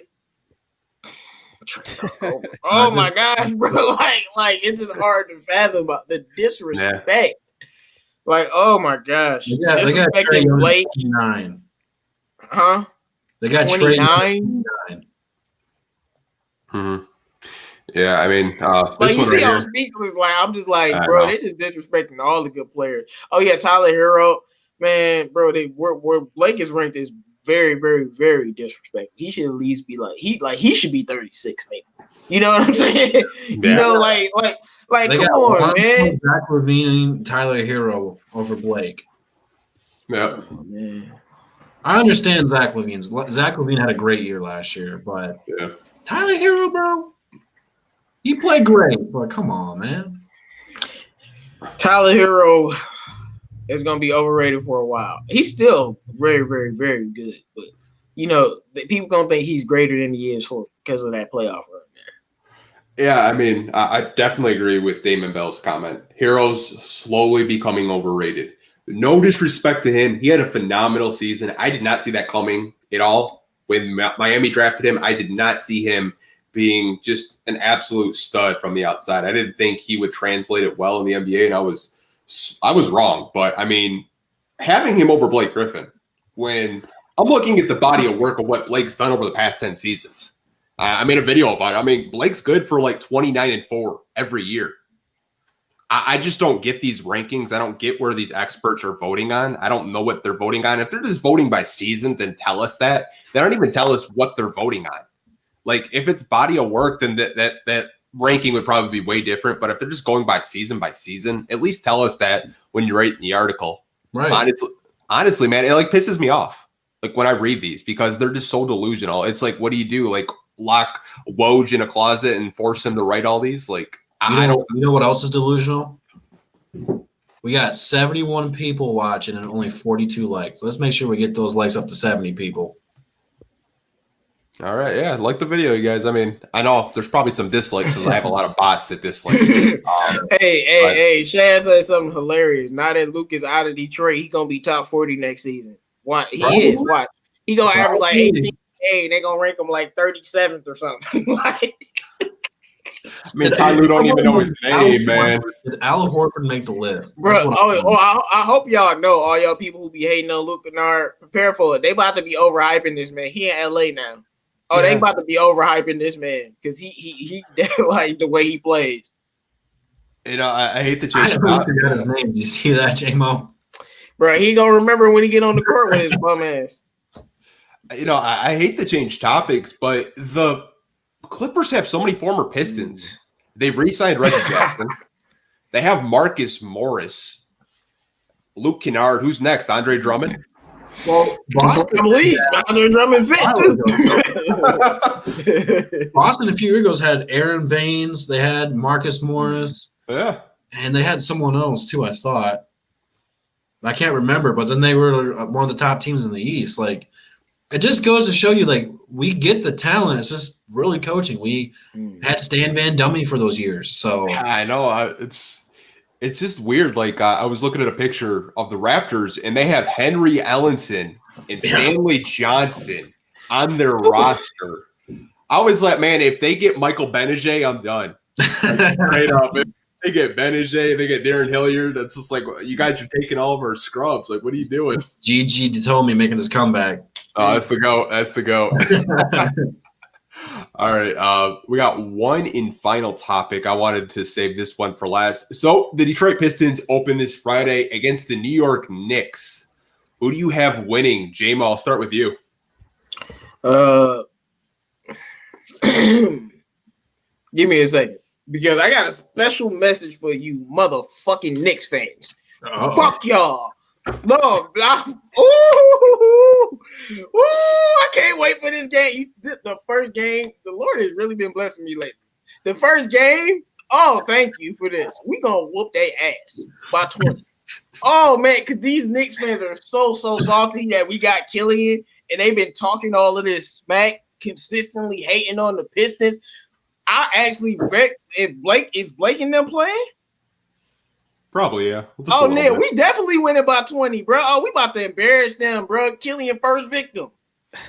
Oh my gosh, bro! Like it's just hard to fathom about the disrespect. Yeah. Like, oh my gosh, they got Trae Blake 9. Huh? They got 29. Hmm. Yeah, I mean, like you see, I'm speechless. Like I'm just like, bro, they just disrespecting all the good players. Oh yeah, Tyler Hero, man, bro. Where Blake is ranked is very, very, very disrespectful. He should at least be he should be 36, maybe. You know what I'm saying? Yeah. You know, like they come on, man. Zach LaVine and Tyler Hero over Blake. Yeah, oh, man. I understand Zach LaVine had a great year last year, but Tyler Hero, bro, he played great. But come on, man. Tyler Hero is going to be overrated for a while. He's still very, very, very good. But, you know, people going to think he's greater than he is because of that playoff run there. Yeah, I mean, I definitely agree with Damon Bell's comment. Hero's slowly becoming overrated. No disrespect to him. He had a phenomenal season. I did not see that coming at all. When Miami drafted him, I did not see him being just an absolute stud from the outside. I didn't think he would translate it well in the NBA, and I was wrong. But, I mean, having him over Blake Griffin, when I'm looking at the body of work of what Blake's done over the past 10 seasons, I made a video about it. I mean, Blake's good for like 29-4 every year. I just don't get these rankings. I don't get where these experts are voting on. I don't know what they're voting on. If they're just voting by season, then tell us that. They don't even tell us what they're voting on. Like, if it's body of work, then that ranking would probably be way different. But if they're just going by season, at least tell us that when you write in the article. Right. Honestly, man, it like pisses me off. Like when I read these because they're just so delusional. It's like, what do you do? Like lock Woj in a closet and force him to write all these? Like, you know what else is delusional? We got 71 people watching and only 42 likes. Let's make sure we get those likes up to 70 people. All right, yeah, like the video, you guys. I mean, I know there's probably some dislikes because I have a lot of bots that dislike. Hey, Shad said something hilarious. Now that Luke is out of Detroit, he's gonna be top 40 next season. What he is? What he gonna average like 18? Hey, they gonna rank him like 37th or something. Like, I mean, Ty don't even know his name, man. Did Al Horford make the list? Bro, I hope y'all know, all y'all people who be hating on Luke Kennard, prepare for it. They about to be overhyping this man. He in LA now. Oh, they about to be overhyping this man because he like the way he plays. You know, I hate to change. I forgot his name. Did you see that, J-Mo? Bro, he gonna remember when he get on the court with his bum ass. You know, I hate to change topics, but the Clippers have so many former Pistons. They re-signed Reggie Jackson. They have Marcus Morris, Luke Kennard. Who's next? Andre Drummond. Well, Boston, I believe Andre Drummond fit too. Boston a few years ago had Aaron Baines. They had Marcus Morris. Yeah, and they had someone else too. I thought. I can't remember, but then they were one of the top teams in the East. Like, it just goes to show you, like, we get the talent. It's just really coaching. We had Stan Van Gundy for those years. So yeah, I know it's just weird. Like I was looking at a picture of the Raptors, and they have Henry Ellenson and Stanley Johnson on their roster. I was like, man, if they get Michael Benajay, I'm done. Straight up. If they get Benajay, they get Darren Hilliard. That's just like, you guys are taking all of our scrubs. Like, what are you doing? Gigi Datomi making his comeback. Oh, that's the go. That's the go. All right. We got one in final topic. I wanted to save this one for last. So the Detroit Pistons open this Friday against the New York Knicks. Who do you have winning? J-Mo, I'll start with you. Give me a second. Because I got a special message for you motherfucking Knicks fans. Fuck y'all. No, ooh, I can't wait for this game. The first game, the Lord has really been blessing me lately. The first game, thank you for this. We gonna whoop their ass by 20. Oh man, because these Knicks fans are so salty that we got Killian, and they've been talking all of this smack, consistently hating on the Pistons. I actually if Blake and them playing. Probably, yeah. Neil, we definitely winning by 20, bro. Oh, we about to embarrass them, bro. Killian first victim.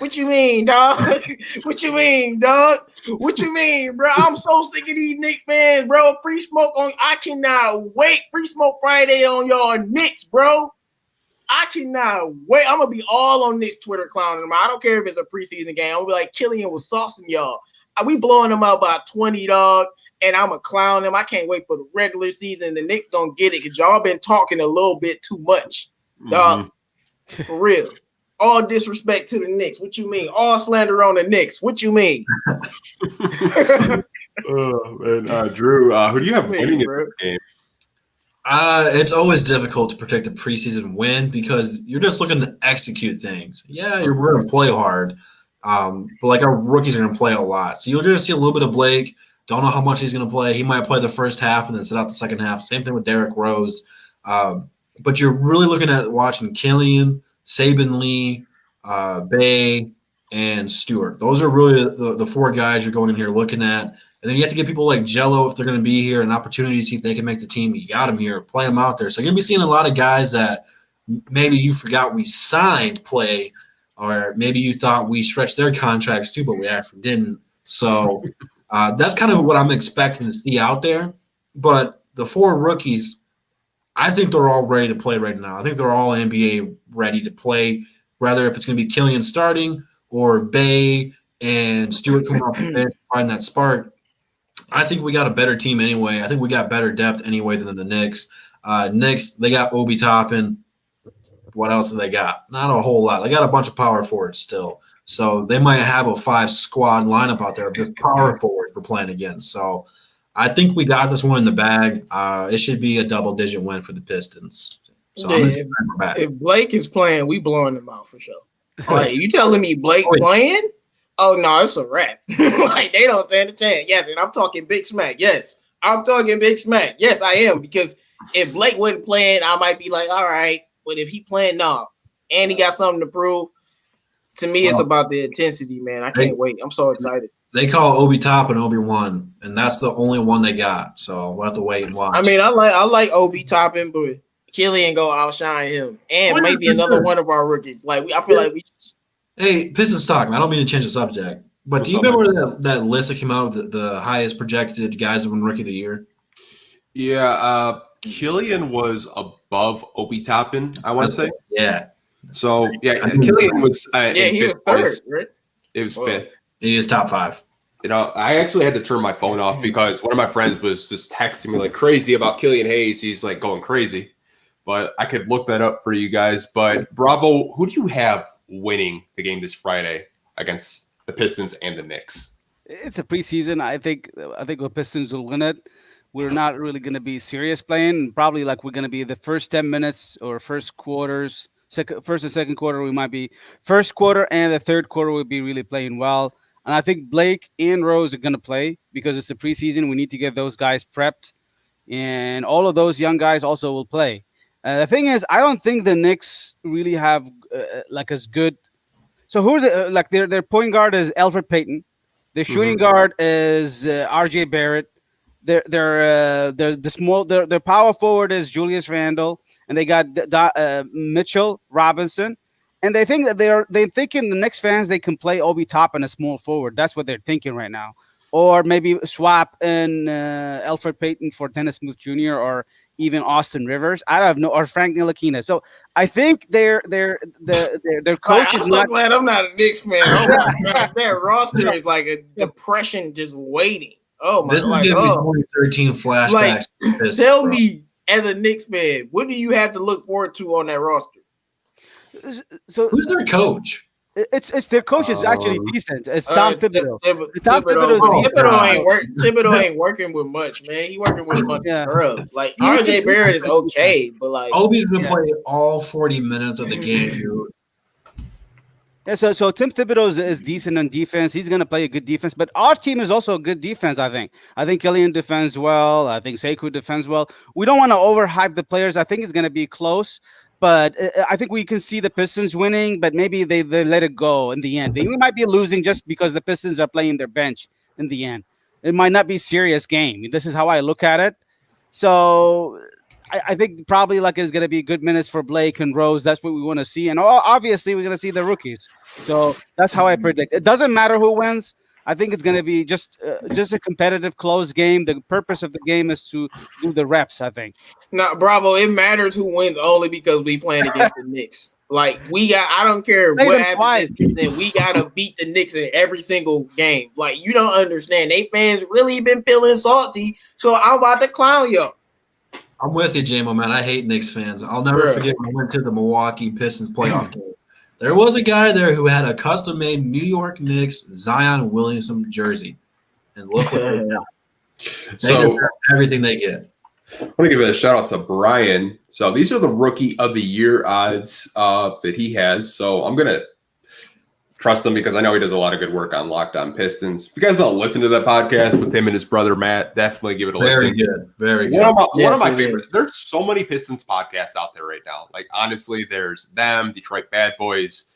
What you mean, dog? What you mean, dog? What you mean, bro? I'm so sick of these Knicks fans, bro. Free smoke on. I cannot wait. Free smoke Friday on y'all Knicks, bro. I cannot wait. I'm gonna be all on Knicks Twitter clowning them. I don't care if it's a preseason game. I'm gonna be like, Killian was saucing y'all. We blowing them out by 20, dog. And I'm a clown them. I can't wait for the regular season. The Knicks gonna get it because y'all been talking a little bit too much, dog. For real. All disrespect to the Knicks. What you mean? All slander on the Knicks. What you mean? Drew, who do you have winning in this game? It's always difficult to predict a preseason win because you're just looking to execute things. Yeah, we're going to play hard, but like our rookies are going to play a lot. So you're going to see a little bit of Blake. Don't know how much he's going to play. He might play the first half and then sit out the second half. Same thing with Derrick Rose. But you're really looking at watching Killian, Saban Lee, Bay, and Stewart. Those are really the four guys you're going in here looking at. And then you have to get people like Jello, if they're going to be here, an opportunity to see if they can make the team. You got them here. Play them out there. So you're going to be seeing a lot of guys that maybe you forgot we signed play, or maybe you thought we stretched their contracts too, but we actually didn't. So that's kind of what I'm expecting to see out there. But the four rookies, I think they're all ready to play right now. I think they're all NBA ready to play, whether if it's going to be Killian starting or Bay and Stewart coming off the bench to find that spark. I think we got a better team anyway. I think we got better depth anyway than the Knicks. Knicks, they got Obi Toppin. What else do they got? Not a whole lot. They got a bunch of power forwards still. So they might have a 5-squad lineup out there of just power forwards we're playing against. So I think we got this one in the bag. It should be a double-digit win for the Pistons. So if Blake is playing, we blowing them out for sure. Like, you telling me Blake playing? Oh, no, it's a wrap. Like, they don't stand a chance. Yes, and I'm talking big smack. Yes, I'm talking big smack. Yes, I am. Because if Blake wasn't playing, I might be like, all right. But if he playing, no. And he got something to prove. To me, it's about the intensity, man. I can't wait. I'm so excited. They call Obi Top and Obi-Wan, and that's the only one they got. So we'll have to wait and watch. I mean, I like Obi Toppin, but Killian go outshine him. And maybe another one of our rookies. Like, I feel like we – Hey, Pistons talk. I don't mean to change the subject, but do you remember that list that came out with the highest projected guys that won Rookie of the Year? Yeah, Killian was above Obi Toppin, I want to say. Yeah. So, Killian was he was third, right? It was fifth. He is top 5. You know, I actually had to turn my phone off because one of my friends was just texting me like crazy about Killian Hayes. He's like going crazy. But I could look that up for you guys. But Bravo, who do you have winning the game this Friday against the Pistons and the Knicks? It's a preseason. I think the Pistons will win it. We're not really going to be serious playing. Probably like we're going to be the first 10 minutes or first quarters, first and second quarter. We might be first quarter and the third quarter will be really playing well. And I think Blake and Rose are going to play because it's the preseason. We need to get those guys prepped, and all of those young guys also will play. The thing is, I don't think the Knicks really have like as good. So who are the their point guard is Elfrid Payton, their shooting guard is R.J. Barrett, their power forward is Julius Randle, and they got Mitchell Robinson, and they think that they're thinking the Knicks fans they can play Obi Toppin a small forward. That's what they're thinking right now, or maybe swap in Elfrid Payton for Dennis Smith Jr. or even Austin Rivers. I don't know, or Frank Ntilikina. So I think their coach is not. I'm glad I'm not a Knicks fan. Oh my gosh, that roster is like a depression just waiting. Oh my! This is giving me 2013 flashbacks. Like, tell me, as a Knicks fan, what do you have to look forward to on that roster? So who's their coach? It's their coach is actually decent. It's Tom Thibodeau. Tom Thibodeau, Thibodeau is decent. Thibodeau ain't working with much, man. He working with a bunch of scrubs. Like He can- RJ Barrett is okay, but like Obi's been playing all 40 minutes of the game, dude. Yeah, so Tim Thibodeau is decent on defense. He's going to play a good defense, but our team is also a good defense. I think Killian defends well. I think Sekou defends well. We don't want to overhype the players. I think it's going to be close, but I think we can see the Pistons winning. But maybe they let it go in the end. They might be losing just because the Pistons are playing their bench in the end. It might not be a serious game. This is how I look at it. So I think probably like it's going to be good minutes for Blake and Rose. That's what we want to see. And obviously, we're going to see the rookies. So that's how I predict. It doesn't matter who wins. I think it's going to be just a competitive, close game. The purpose of the game is to do the reps, I think. No, Bravo, it matters who wins only because we playing against the Knicks. Like, I don't care what happens, then we got to beat the Knicks in every single game. Like, you don't understand. They fans really been feeling salty, so I'm about to clown y'all. I'm with you, J-Mo, man. I hate Knicks fans. I'll never forget when I went to the Milwaukee Pistons playoff game. There was a guy there who had a custom-made New York Knicks Zion Williamson jersey. And look what they got. They deserve everything they get. I want to give a shout-out to Brian. So these are the Rookie of the Year odds that he has. So I'm going to trust him because I know he does a lot of good work on Locked On Pistons. If you guys don't listen to that podcast with him and his brother Matt, definitely give it a listen. Very good. One of my favorites. There's so many Pistons podcasts out there right now. Like, honestly, there's them, Detroit Bad Boys.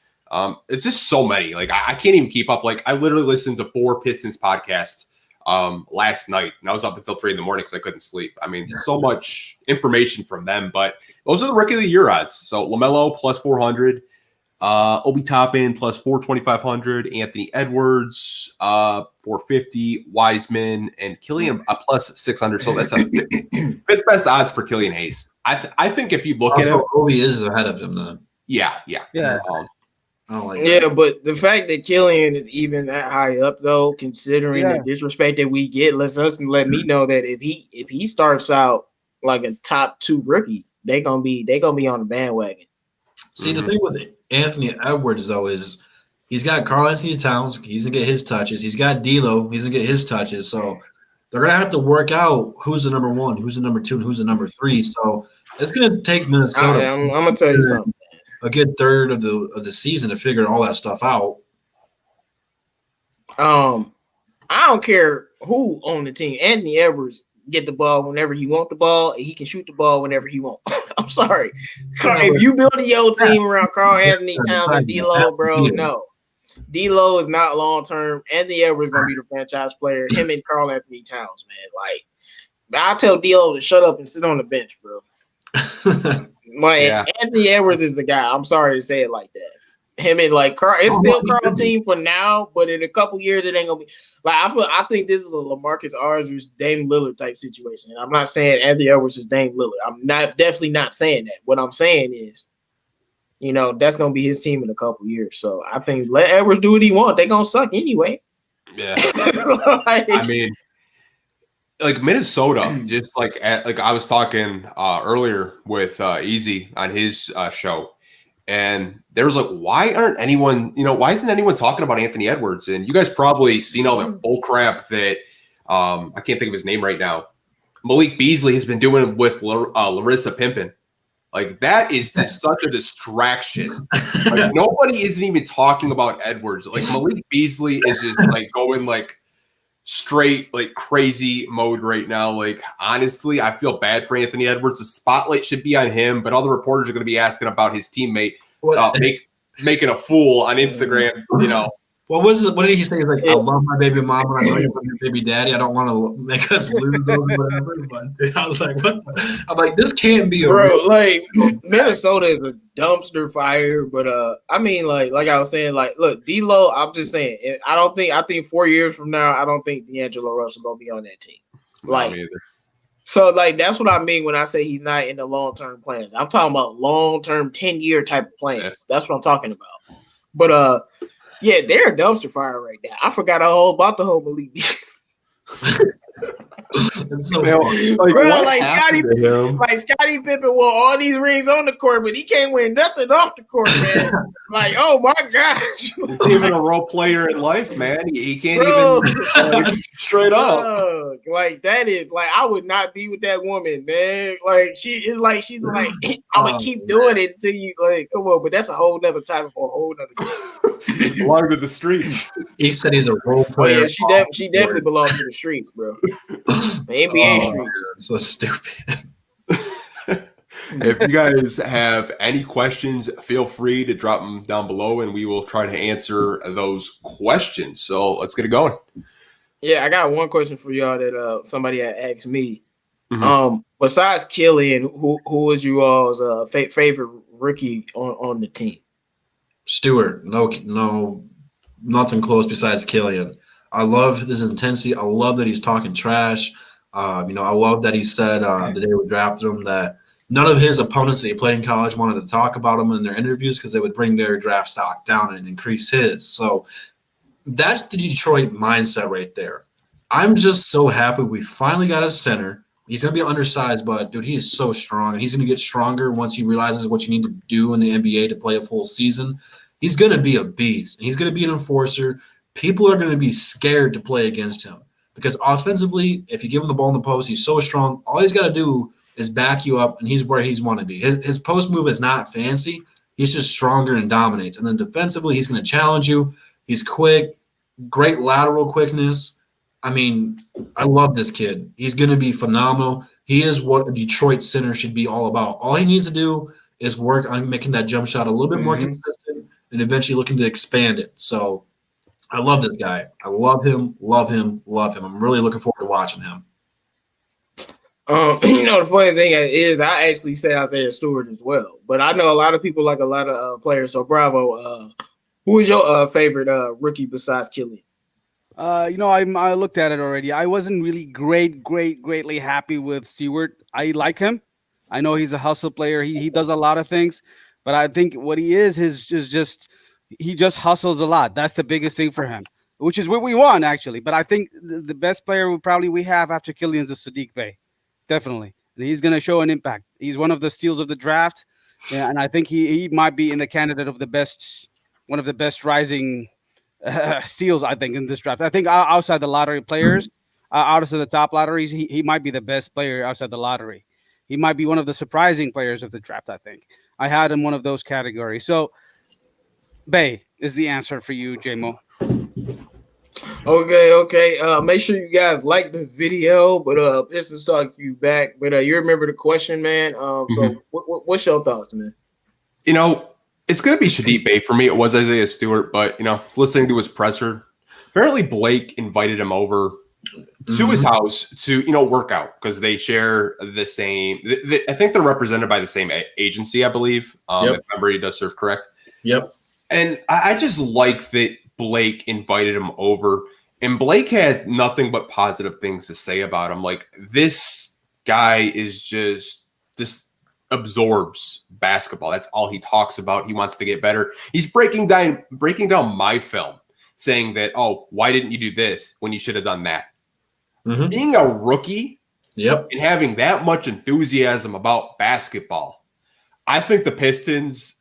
It's just so many. Like, I can't even keep up. Like, I literally listened to 4 Pistons podcasts last night, and I was up until 3 a.m. because I couldn't sleep. I mean, so much information from them. But those are the Rookie of the Year odds. So LaMelo plus 400. Obi Toppin plus 2,500, Anthony Edwards 450, Wiseman and Killian plus 600. So that's a fifth best odds for Killian Hayes. I think if you look at it, Obi is ahead of him then. Yeah. But the fact that Killian is even that high up, though, considering the disrespect that we get, let me know that if he starts out like a top 2 rookie, they gonna be on the bandwagon. See, the thing with Anthony Edwards, though, is he's got Karl Anthony Towns. He's going to get his touches. He's got D'Lo. He's going to get his touches. So they're going to have to work out who's the number 1, who's the number 2, and who's the number 3. So it's going to take Minnesota. I'm going to tell you something. A good third of the season to figure all that stuff out. I don't care who on the team. Anthony Edwards get the ball whenever he want the ball, and he can shoot the ball whenever he want. I'm sorry. If you building your team around Karl Anthony Towns and D'Lo, bro, no. D'Lo is not long term. Anthony Edwards is gonna be the franchise player. Him and Karl Anthony Towns, man. Like, I tell D'Lo to shut up and sit on the bench, bro. Anthony Edwards is the guy. I'm sorry to say it like that. Him and like Karl, it's still Karl's team for now, but in a couple years it ain't gonna be like I think this is a LaMarcus Aldridge Dame Lillard type situation. And I'm not saying Anthony Edwards is Dame Lillard. I'm definitely not saying that. What I'm saying is, that's gonna be his team in a couple years. So I think let Edwards do what he wants. They're gonna suck anyway. Yeah. I mean, like Minnesota, just like I was talking earlier with Easy on his show. And there was like, why isn't anyone talking about Anthony Edwards? And you guys probably seen all the bull crap that I can't think of his name right now. Malik Beasley has been doing with Larissa Pimpin. Like, that is such a distraction. Like, nobody isn't even talking about Edwards. Like, Malik Beasley is just like going like straight like crazy mode right now. Like, honestly, I feel bad for Anthony Edwards. The spotlight should be on him, but all the reporters are going to be asking about his teammate making a fool on Instagram. What did he say? He's like, I love my baby mom and I love your baby daddy. I don't want to make us lose those or whatever. But I was like, what? I'm like, this can't be like Minnesota is a dumpster fire. But I mean, like I was saying, like, look, D'Lo, I'm just saying, I think 4 years from now, I don't think D'Angelo Russell gonna be on that team. Like, so like that's what I mean when I say he's not in the long-term plans. I'm talking about long-term 10-year type of plans. Yeah. That's what I'm talking about. But yeah, they're a dumpster fire right now. I forgot all about the whole Malik Beasley. It's so Man, funny. like, Bro, what like happened to him? Scottie Pippen won all these rings on the court, but he can't win nothing off the court, man. Like, oh my gosh. It's even a role player in life, man. He can't Bro. even like, straight up. Bro, like that is like I would not be with that woman, man. Like she's like I'm gonna keep doing it until you like come on, but that's a whole nother topic for a whole nother game. Belong to the streets. He said he's a role Oh player. yeah, she definitely belongs to the streets, bro. The NBA streets. So stupid. If you guys have any questions, feel free to drop them down below and we will try to answer those questions. So let's get it going. Yeah, I got one question for y'all that somebody had asked me. Mhm. Besides Killian, who is you all's favorite rookie on the team? Stewart, no, nothing close besides Killian. I love his intensity. I love that he's talking trash. I love that he said the day we drafted him that none of his opponents that he played in college wanted to talk about him in their interviews because they would bring their draft stock down and increase his. So that's the Detroit mindset right there. I'm just so happy we finally got a center. He's going to be undersized, but, dude, he is so strong, and he's going to get stronger once he realizes what you need to do in the NBA to play a full season. He's going to be a beast, and he's going to be an enforcer. People are going to be scared to play against him because offensively, if you give him the ball in the post, he's so strong. All he's got to do is back you up, and he's where he's want to be. His post move is not fancy. He's just stronger and dominates. And then defensively, he's going to challenge you. He's quick, great lateral quickness. I mean, I love this kid. He's going to be phenomenal. He is what a Detroit center should be all about. All he needs to do is work on making that jump shot a little bit more consistent and eventually looking to expand it. So I love this guy. I love him, love him, love him. I'm really looking forward to watching him. The funny thing is, I actually said Isaiah Stewart as well, but I know a lot of people like a lot of players. So, Bravo, who is your favorite rookie besides Killian? I looked at it already. I wasn't really greatly happy with Stewart. I like him. I know he's a hustle player. He does a lot of things, but I think what he is just he just hustles a lot. That's the biggest thing for him, which is what we want actually. But I think the best player we have after Killian's is Sadiq Bey. Definitely. And he's going to show an impact. He's one of the steals of the draft. Yeah, and I think he might be in the candidate of one of the best rising steals, I think, in this draft. I think outside the lottery players, outside the top lotteries, he might be the best player outside the lottery. He might be one of the surprising players of the draft, I think. I had him one of those categories. So, Bay is the answer for you, J-Mo. Okay. Make sure you guys like the video, but Pistons talk you back. But you remember the question, man. So what's your thoughts, man? It's going to be Sadiq Bey. For me, it was Isaiah Stewart, but, listening to his presser, apparently Blake invited him over to his house to, work out because they share the same. I think they're represented by the same agency, I believe. If memory does serve correct. Yep. And I just like that Blake invited him over, and Blake had nothing but positive things to say about him. Like, this guy is just absorbs basketball. That's all he talks about. He wants to get better. He's breaking down my film, saying that, oh, why didn't you do this when you should have done that? Being a rookie and having that much enthusiasm about basketball, I think the Pistons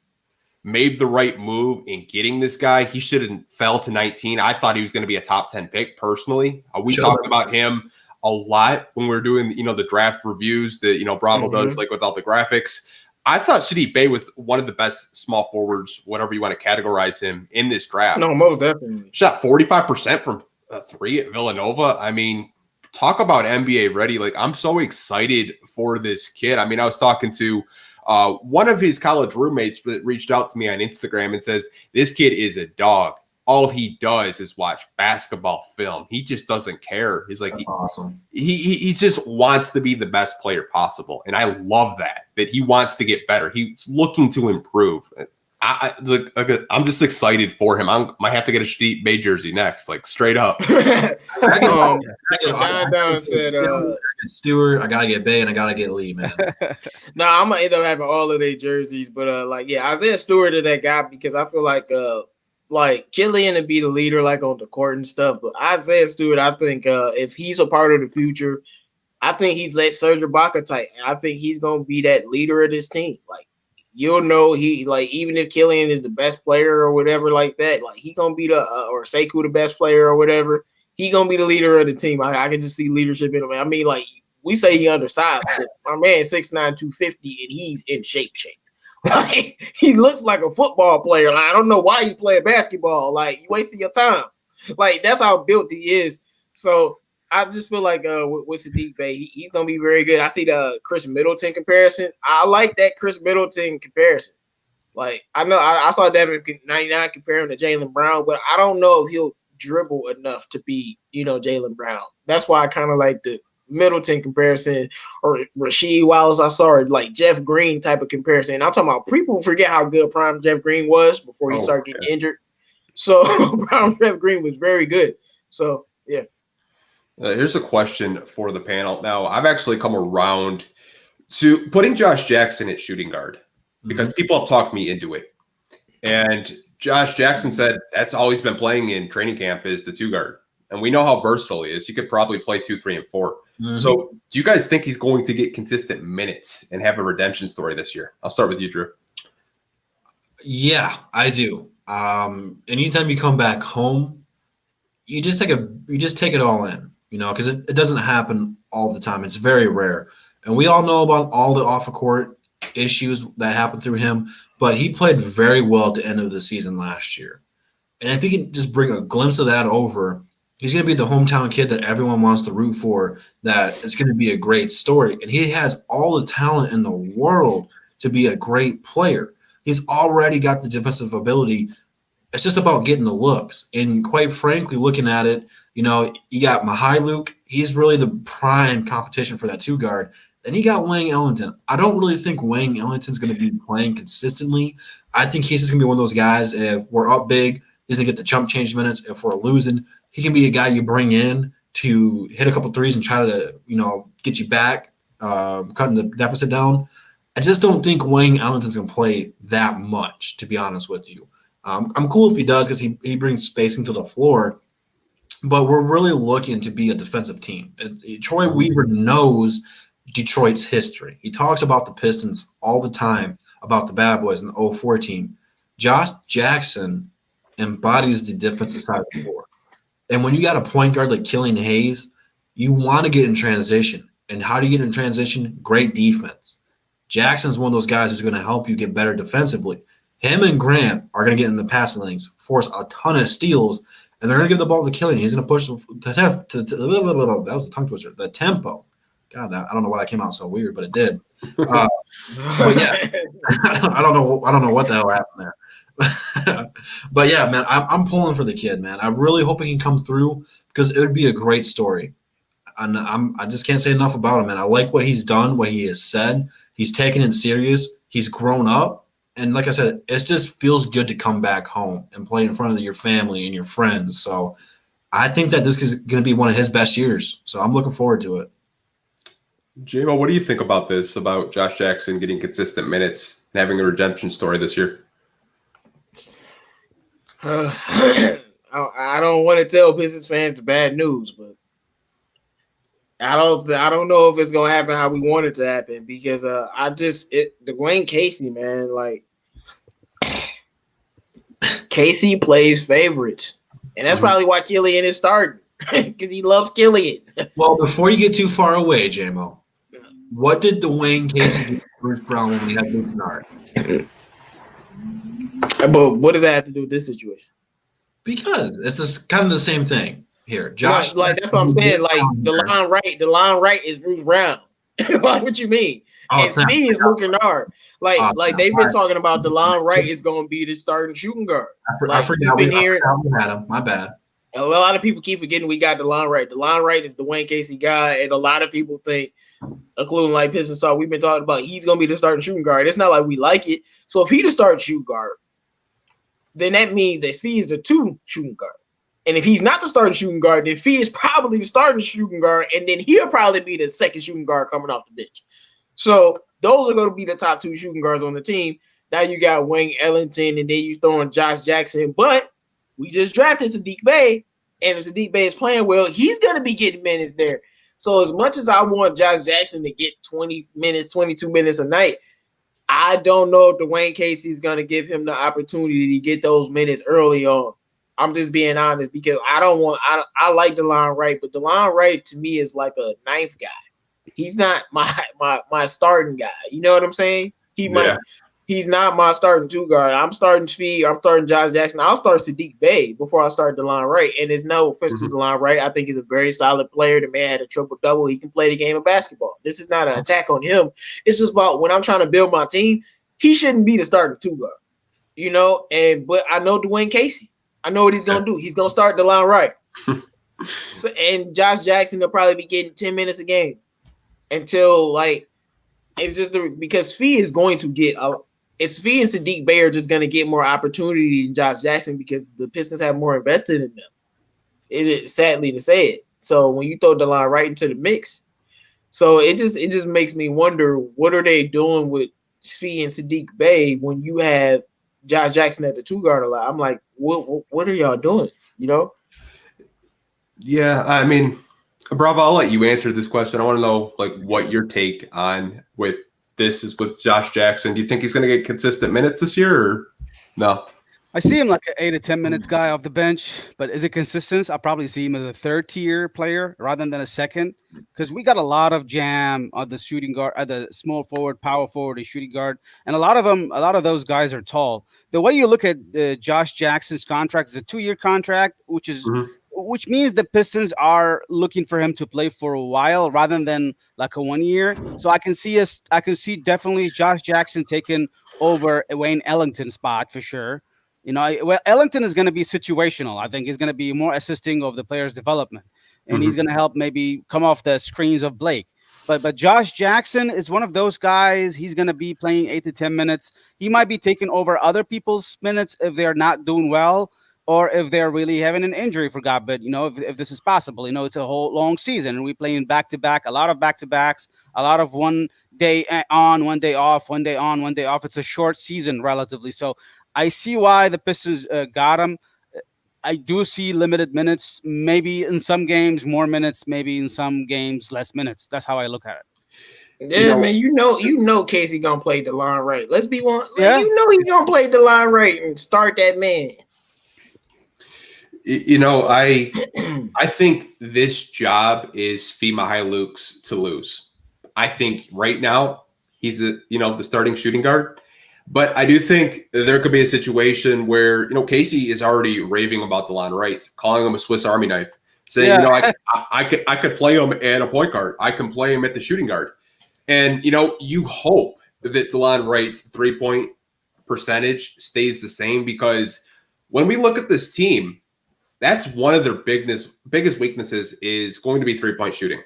made the right move in getting this guy. He shouldn't fell to 19. I thought he was going to be a top 10 pick personally. We talked about him a lot when we were doing, the draft reviews that, Bravo does, like without the graphics. I thought Sadiq Bey was one of the best small forwards, whatever you want to categorize him in this draft. No, most definitely. Shot 45% from three at Villanova. I mean, talk about NBA ready. Like, I'm so excited for this kid. I mean, I was talking to one of his college roommates that reached out to me on Instagram and says, this kid is a dog. All he does is watch basketball film. He just doesn't care. He's like, awesome. He just wants to be the best player possible. And I love that he wants to get better. He's looking to improve. I'm just excited for him. I might have to get a Sadiq Bey jersey next, like straight up. Don said, Stewart, I gotta get Bey and I gotta get Lee, man. No, I'm gonna end up having all of their jerseys, but Isaiah Stewart is that guy because I feel like like Killian to be the leader, like on the court and stuff. But Isaiah Stewart, I think if he's a part of the future, I think he's like Serge Ibaka type, and I think he's gonna be that leader of this team. Like you'll know he like even if Killian is the best player or whatever like that, like he gonna be the or Sekou the best player or whatever, he gonna be the leader of the team. I can just see leadership in him. I mean, like we say he undersized, but my man 6'9", 250, and he's in shape. Like he looks like a football player. Like I don't know why you play basketball. Like you wasting your time. Like that's how built he is. So I just feel like with Sadiq Bey, he's gonna be very good. I see the Chris Middleton comparison. I like that Chris Middleton comparison. Like I know I saw Devin 99 comparing to Jaylen Brown, but I don't know if he'll dribble enough to be Jaylen Brown. That's why I kind of like the Middleton comparison or Rasheed Wallace. I saw it like Jeff Green type of comparison. And I'm talking about people forget how good prime Jeff Green was before he started getting injured. So prime Jeff Green was very good. So yeah. Here's a question for the panel. Now, I've actually come around to putting Josh Jackson at shooting guard because people have talked me into it. And Josh Jackson said that's all he's been playing in training camp is the 2 guard. And we know how versatile he is. He could probably play 2, 3, and 4. So do you guys think he's going to get consistent minutes and have a redemption story this year? I'll start with you, Drew. Yeah, I do. Anytime you come back home, you just take it all in, because it doesn't happen all the time. It's very rare. And we all know about all the off-the-court issues that happened through him, but he played very well at the end of the season last year. And if he can just bring a glimpse of that over, he's going to be the hometown kid that everyone wants to root for, that is going to be a great story. And he has all the talent in the world to be a great player. He's already got the defensive ability. It's just about getting the looks. And quite frankly, looking at it, you got Mihailuk. He's really the prime competition for that 2 guard. Then you got Wayne Ellington. I don't really think Wayne Ellington's going to be playing consistently. I think he's just going to be one of those guys, if we're up big, he's going to get the chump change minutes. If we're losing, he can be a guy you bring in to hit a couple threes and try to, get you back, cutting the deficit down. I just don't think Wayne Ellington's going to play that much, to be honest with you. I'm cool if he does because he brings spacing to the floor, but we're really looking to be a defensive team. Troy Weaver knows Detroit's history. He talks about the Pistons all the time, about the bad boys in the 04 team. Josh Jackson embodies the defensive side of the floor. And when you got a point guard like Killian Hayes, you want to get in transition. And how do you get in transition? Great defense. Jackson's one of those guys who's going to help you get better defensively. Him and Grant are going to get in the passing lanes, force a ton of steals, and they're going to give the ball to Killian. He's going to push that was a tongue twister. The tempo. God, I don't know why that came out so weird, but it did. But yeah, I don't know what the hell happened there. But yeah, man, I'm pulling for the kid, man. I really hope he can come through because it would be a great story. And I just can't say enough about him, man. I like what he's done, what he has said. He's taken it serious. He's grown up. And like I said, it just feels good to come back home and play in front of your family and your friends. So I think that this is going to be one of his best years. So I'm looking forward to it. J-Mo, what do you think about this, about Josh Jackson getting consistent minutes and having a redemption story this year? I don't want to tell Pistons fans the bad news, but I don't know if it's gonna happen how we want it to happen because Dwayne Casey, man, like Casey plays favorites, and that's probably why Killian is starting because he loves Killian. Well, before you get too far away, J-Mo, what did Dwayne Casey do to Bruce Brown when he had Luke Kennard? But what does that have to do with this situation? Because it's just kind of the same thing here. Josh, like that's what I'm saying. Like the line right is Bruce Brown. Like what you mean? And Steve is Luke Kennard. Like they've been talking about the line right is going to be the starting shooting guard. I forgot we had him. My bad. A lot of people keep forgetting we got the line right. The line right is the Dwayne Casey guy, and a lot of people think, including like Pistons, we've been talking about he's going to be the starting shooting guard. It's not like we like it. So if he the starting shooting guard, then that means that Fee is the 2 shooting guard. And if he's not the starting shooting guard, then Fee is probably the starting shooting guard, and then he'll probably be the second shooting guard coming off the bench. So those are going to be the top 2 shooting guards on the team. Now you got Wayne Ellington, and then you throwing Josh Jackson. But we just drafted Sadiq Bey, and if Sadiq Bey is playing well, he's going to be getting minutes there. So as much as I want Josh Jackson to get 20 minutes, 22 minutes a night, I don't know if Dwayne Casey is going to give him the opportunity to get those minutes early on. I'm just being honest because I like DeLon Wright, but DeLon Wright to me is like a ninth guy. He's not my starting guy. You know what I'm saying? He's not my starting two guard. I'm starting Speed. I'm starting Josh Jackson. I'll start Sadiq Bey before I start DeLon Wright. And there's no offense to DeLon Wright. I think he's a very solid player. The man had a triple-double. He can play the game of basketball. This is not an attack on him. It's just about when I'm trying to build my team, he shouldn't be the starting two guard. You know, but I know Dwayne Casey. I know what he's going to do. He's going to start DeLon Wright. And Josh Jackson will probably be getting 10 minutes a game until, like, it's just because Fee is going to get it's Fee and Sadiq Bey are just going to get more opportunity than Josh Jackson because the Pistons have more invested in them. It sadly to say it. So when you throw DeLon right into the mix, so it just makes me wonder what are they doing with Fee and Sadiq Bey when you have Josh Jackson at the two guard a lot. I'm like, what are y'all doing? You know? Yeah, I mean, Bravo, I'll let you answer this question. I want to know like what your take on with this is with Josh Jackson. Do you think he's going to get consistent minutes this year or no? I see him like an 8 to 10 minutes guy off the bench, but is it consistent? I'll probably see him as a third tier player rather than a second because we got a lot of jam on the shooting guard, the small forward, power forward, and shooting guard. And a lot of those guys are tall. The way you look at Josh Jackson's contract is a 2-year contract, which means the Pistons are looking for him to play for a while rather than like a 1 year. So I can see definitely Josh Jackson taking over Wayne Ellington's spot for sure. You know, well, Ellington is going to be situational. I think he's going to be more assisting of the player's development, and he's going to help maybe come off the screens of Blake. But Josh Jackson is one of those guys. He's going to be playing 8 to 10 minutes. He might be taking over other people's minutes if they're not doing well, or if they're really having an injury, for God. But, you know, if this is possible, you know, it's a whole long season. And we're playing back-to-back, a lot of back-to-backs, a lot of 1 day on, 1 day off, 1 day on, 1 day off. It's a short season relatively. So I see why the Pistons got him. I do see limited minutes, maybe in some games more minutes, maybe in some games less minutes. That's how I look at it. Yeah, man, you know Casey gonna play DeLon Wright. Let's be one. Yeah. You know he's gonna play DeLon Wright and start that man. You know, I think this job is Fima Hailuk's to lose. I think right now he's the starting shooting guard. But I do think there could be a situation where, you know, Casey is already raving about DeLon Wright, calling him a Swiss Army knife, saying, you know, I could play him at a point guard. I can play him at the shooting guard. And, you know, you hope that DeLon Wright's 3-point percentage stays the same because when we look at this team, that's one of their biggest weaknesses is going to be 3-point shooting.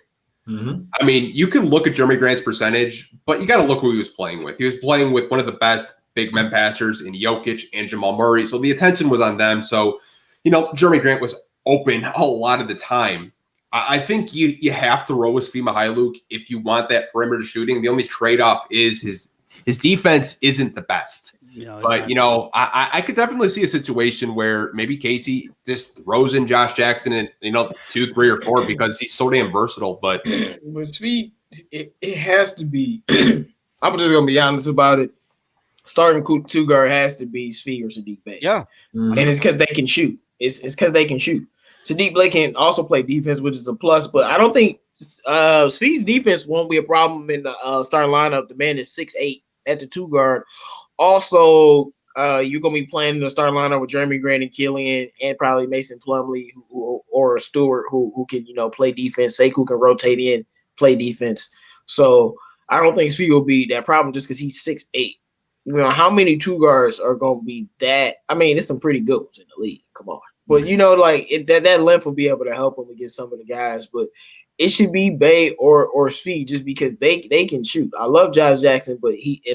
I mean, you can look at Jeremy Grant's percentage, but you got to look who he was playing with. He was playing with one of the best big men passers in Jokic and Jamal Murray. So the attention was on them. So, you know, Jeremy Grant was open a lot of the time. I think you have to roll with Fima Hailuk if you want that perimeter shooting. The only trade-off is his defense isn't the best. But, you know, I could definitely see a situation where maybe Casey just throws in Josh Jackson and, you know, 2, 3, or 4 because he's so damn versatile. But Speed, it has to be. I'm just going to be honest about it. Starting two guard has to be Speed or Sadiq Bey. Yeah. And it's because they can shoot. It's because they can shoot. Sadiq Bey can also play defense, which is a plus. But I don't think Speed's defense won't be a problem in the starting lineup. The man is 6'8" at the 2 guard. Also, you're going to be playing in the starting lineup with Jeremy Grant and Killian and probably Mason Plumlee or Stewart who can, you know, play defense. Sekou can rotate in, play defense. So I don't think Speed will be that problem just because he's 6'8". You know, how many 2 guards are going to be that? I mean, it's some pretty good ones in the league. Come on. But, you know, like that length will be able to help him against some of the guys. But it should be Bey or Speed just because they can shoot. I love Josh Jackson, but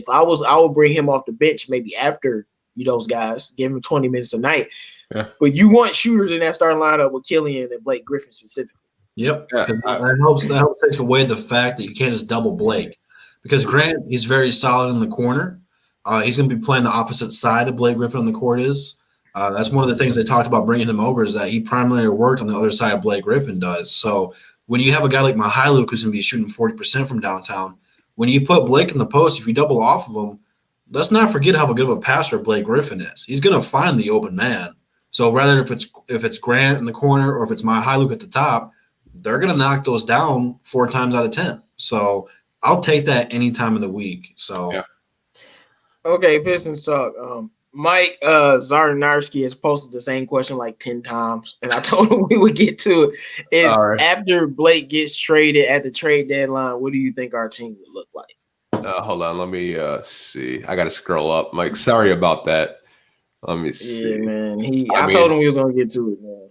I would bring him off the bench maybe after those guys, give him 20 minutes a night. Yeah. But you want shooters in that starting lineup with Killian and Blake Griffin specifically. Yep. Yeah. That helps take away the fact that you can't just double Blake. Because Grant, he's very solid in the corner. He's going to be playing the opposite side of Blake Griffin on the court is. That's one of the things they talked about bringing him over is that he primarily worked on the other side of Blake Griffin does. So when you have a guy like Mihailuk who's going to be shooting 40% from downtown, when you put Blake in the post, if you double off of him, let's not forget how good of a passer Blake Griffin is. He's going to find the open man. So rather if it's Grant in the corner or if it's Mihailuk at the top, they're going to knock those down 4 times out of 10. So I'll take that any time of the week. So Yeah. Okay, Pistons talk. Mike Zarnarski has posted the same question like 10 times, and I told him we would get to it. Is All right. after Blake gets traded at the trade deadline, what do you think our team would look like? Hold on, let me see. I got to scroll up, Mike. Sorry about that. Let me see. Yeah, man. I told him we was gonna get to it, man.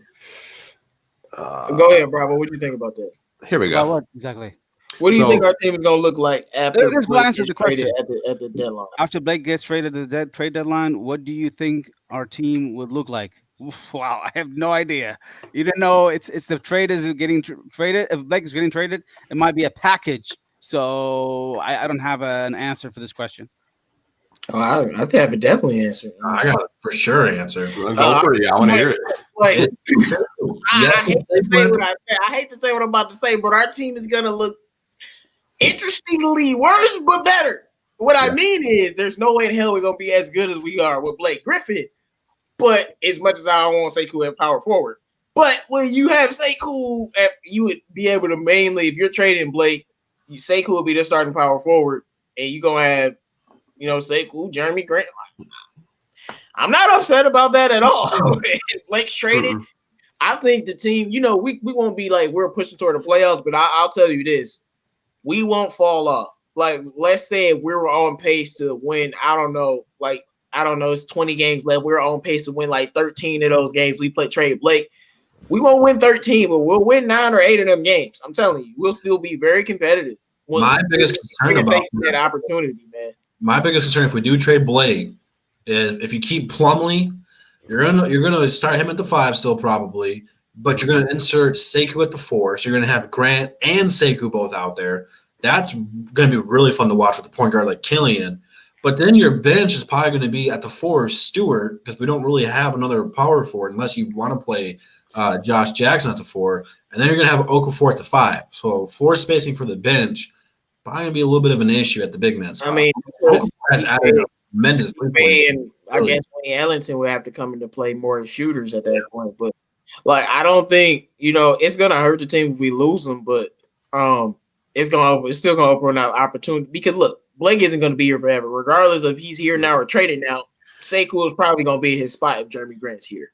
Go ahead, Bravo. What do you think about that? Here we go. What exactly? What do you think our team is gonna look like after Let's Blake answer gets the traded question. at the deadline? After Blake gets traded at the trade deadline, what do you think our team would look like? Wow, I have no idea. You don't know. It's the trade is getting traded. If Blake is getting traded, it might be a package. So I don't have an answer for this question. Oh, I think I could definitely answer. I got a for sure answer. Go for it. I want to hear it. Like, Yeah, I hate to say what I said. I hate to say what I'm about to say, but our team is gonna look interestingly worse, but better. What I mean is, there's no way in hell we're gonna be as good as we are with Blake Griffin. But as much as I don't want Sekou at power forward, but when you have Sekou, you would be able to mainly, if you're trading Blake, Sekou will be the starting power forward, and you're gonna have, Sekou, Jeremy Grant. I'm not upset about that at all. Blake's traded. I think the team, we won't be like we're pushing toward the playoffs, but I'll tell you this. We won't fall off. Like, let's say if we were on pace to win, it's 20 games left. We're on pace to win like 13 of those games. We trade Blake. We won't win 13, but we'll win 9 or 8 of them games. I'm telling you, we'll still be very competitive. My biggest concern about that opportunity, man. My biggest concern if we do trade Blake is if you keep Plumlee, you're gonna start him at the 5 still probably, but you're gonna insert Sekou at the 4. So you're gonna have Grant and Sekou both out there. That's gonna be really fun to watch with a point guard like Killian. But then your bench is probably going to be at the 4 Stewart because we don't really have another power forward unless you want to play Josh Jackson at the 4. And then you're going to have Okafor at the 5. So 4 spacing for the bench probably going to be a little bit of an issue at the big man spot. I mean, has added tremendous. And I guess Wayne Ellington will have to come into play more as shooters at that point. But I don't think it's going to hurt the team if we lose them. But it's still going to open up opportunity because look. Blake isn't going to be here forever, regardless if he's here now or traded now. Sekou is probably going to be his spot if Jeremy Grant's here.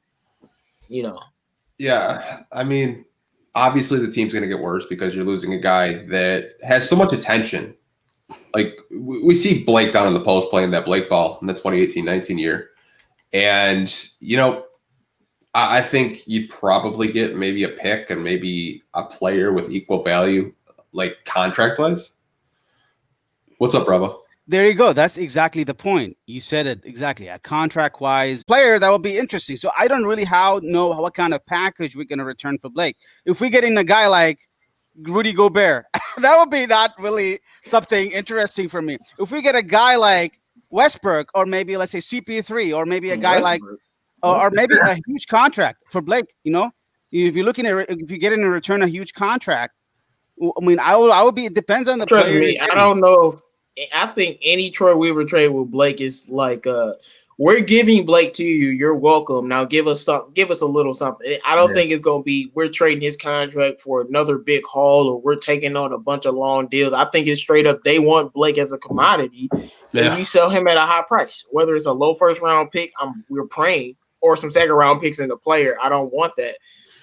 Yeah, I mean, obviously the team's going to get worse because you're losing a guy that has so much attention. Like, we see Blake down in the post playing that Blake ball in the 2018-19 year. And, I think you'd probably get maybe a pick and maybe a player with equal value, like contract-wise. What's up, Bravo? There you go. That's exactly the point. You said it exactly. A contract-wise player that will be interesting. So I don't really know what kind of package we're going to return for Blake. If we get in a guy like Rudy Gobert, that would be not really something interesting for me. If we get a guy like Westbrook, or maybe let's say CP3, or maybe a guy or maybe a huge contract for Blake. If you're looking at if you get in return a huge contract, I mean, I would be. It depends on the Trust player. me, I don't know. I think any Troy Weaver trade with Blake is like, we're giving Blake to you. You're welcome. Now give us something. Give us a little something. I don't think it's gonna be we're trading his contract for another big haul or we're taking on a bunch of long deals. I think it's straight up. They want Blake as a commodity, and we sell him at a high price. Whether it's a low first round pick, we're praying, or some second round picks in the player. I don't want that.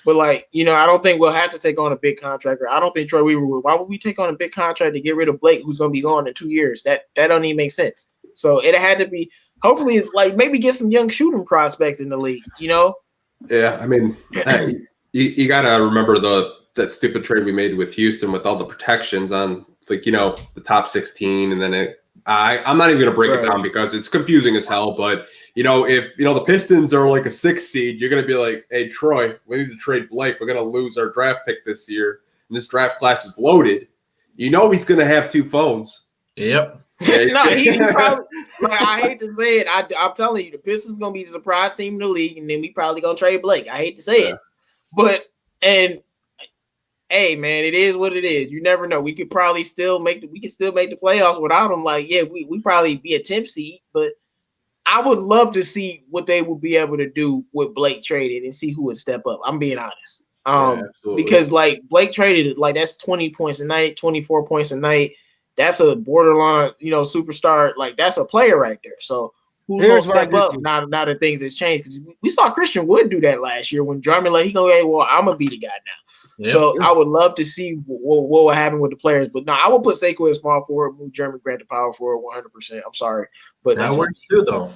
But I don't think we'll have to take on a big contractor. I don't think Troy Weaver will. Why would we take on a big contract to get rid of Blake, who's going to be gone in 2 years? That don't even make sense. So it had to be. Hopefully, maybe get some young shooting prospects in the league. Yeah, I mean, you got to remember that stupid trade we made with Houston with all the protections on the top 16, and then I'm not even going to break it down because it's confusing as hell. But if the Pistons are like a 6 seed, you're going to be like, hey, Troy, we need to trade Blake. We're going to lose our draft pick this year, and this draft class is loaded. He's going to have 2 phones. Yep. No, he probably. Like, I hate to say it. I'm telling you, the Pistons gonna be the surprise team in the league, and then we probably gonna trade Blake. I hate to say it, but hey, man, it is what it is. You never know. We could probably still make the playoffs without him. Like, yeah, we probably be a 10th seed, but I would love to see what they would be able to do with Blake traded and see who would step up. I'm being honest. Because like Blake traded, like that's 20 points a night, 24 points a night. That's a borderline, superstar. Like that's a player right there. So who's gonna step up now that things has changed? Because we saw Christian Wood do that last year when Drummond he go, hey, well, I'm gonna be the guy now. Yep. So I would love to see what will happen with the players. But no, I will put Seiko as small forward, move Jeremy Grant to power forward 100%. I'm sorry, but that works too, though.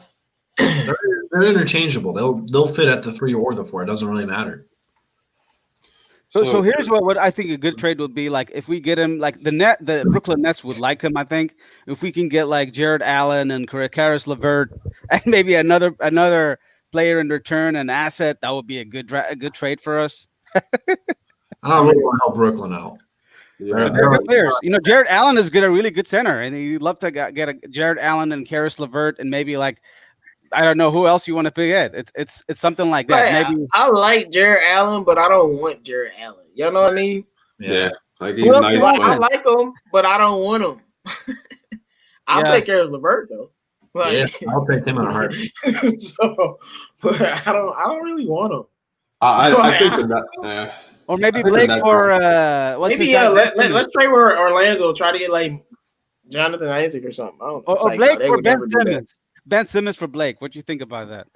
They're interchangeable. They'll fit at the 3 or the 4. It doesn't really matter. So here's what I think a good trade would be. Like if we get him, like the Brooklyn Nets would like him. I think if we can get like Jared Allen and Karis LeVert and maybe another player in return, an asset, that would be a good trade for us. I don't really want to help Brooklyn out. Yeah. They're good players. Jared Allen is a really good center, and you'd love to get a Jared Allen and Karis LeVert, and maybe like I don't know who else you want to pick at. It's something like that. Maybe I like Jared Allen, but I don't want Jared Allen. You know what I mean? Yeah. Like he's nice. I like him, but I don't want him. I'll take Karis LeVert though. Like, I'll take him in a heartbeat. So, but I don't really want him. I think that. Or maybe Blake for let's trade with Orlando. Try to get like Jonathan Isaac or something. I don't know. Or Blake for Ben Simmons. Ben Simmons for Blake. What do you think about that?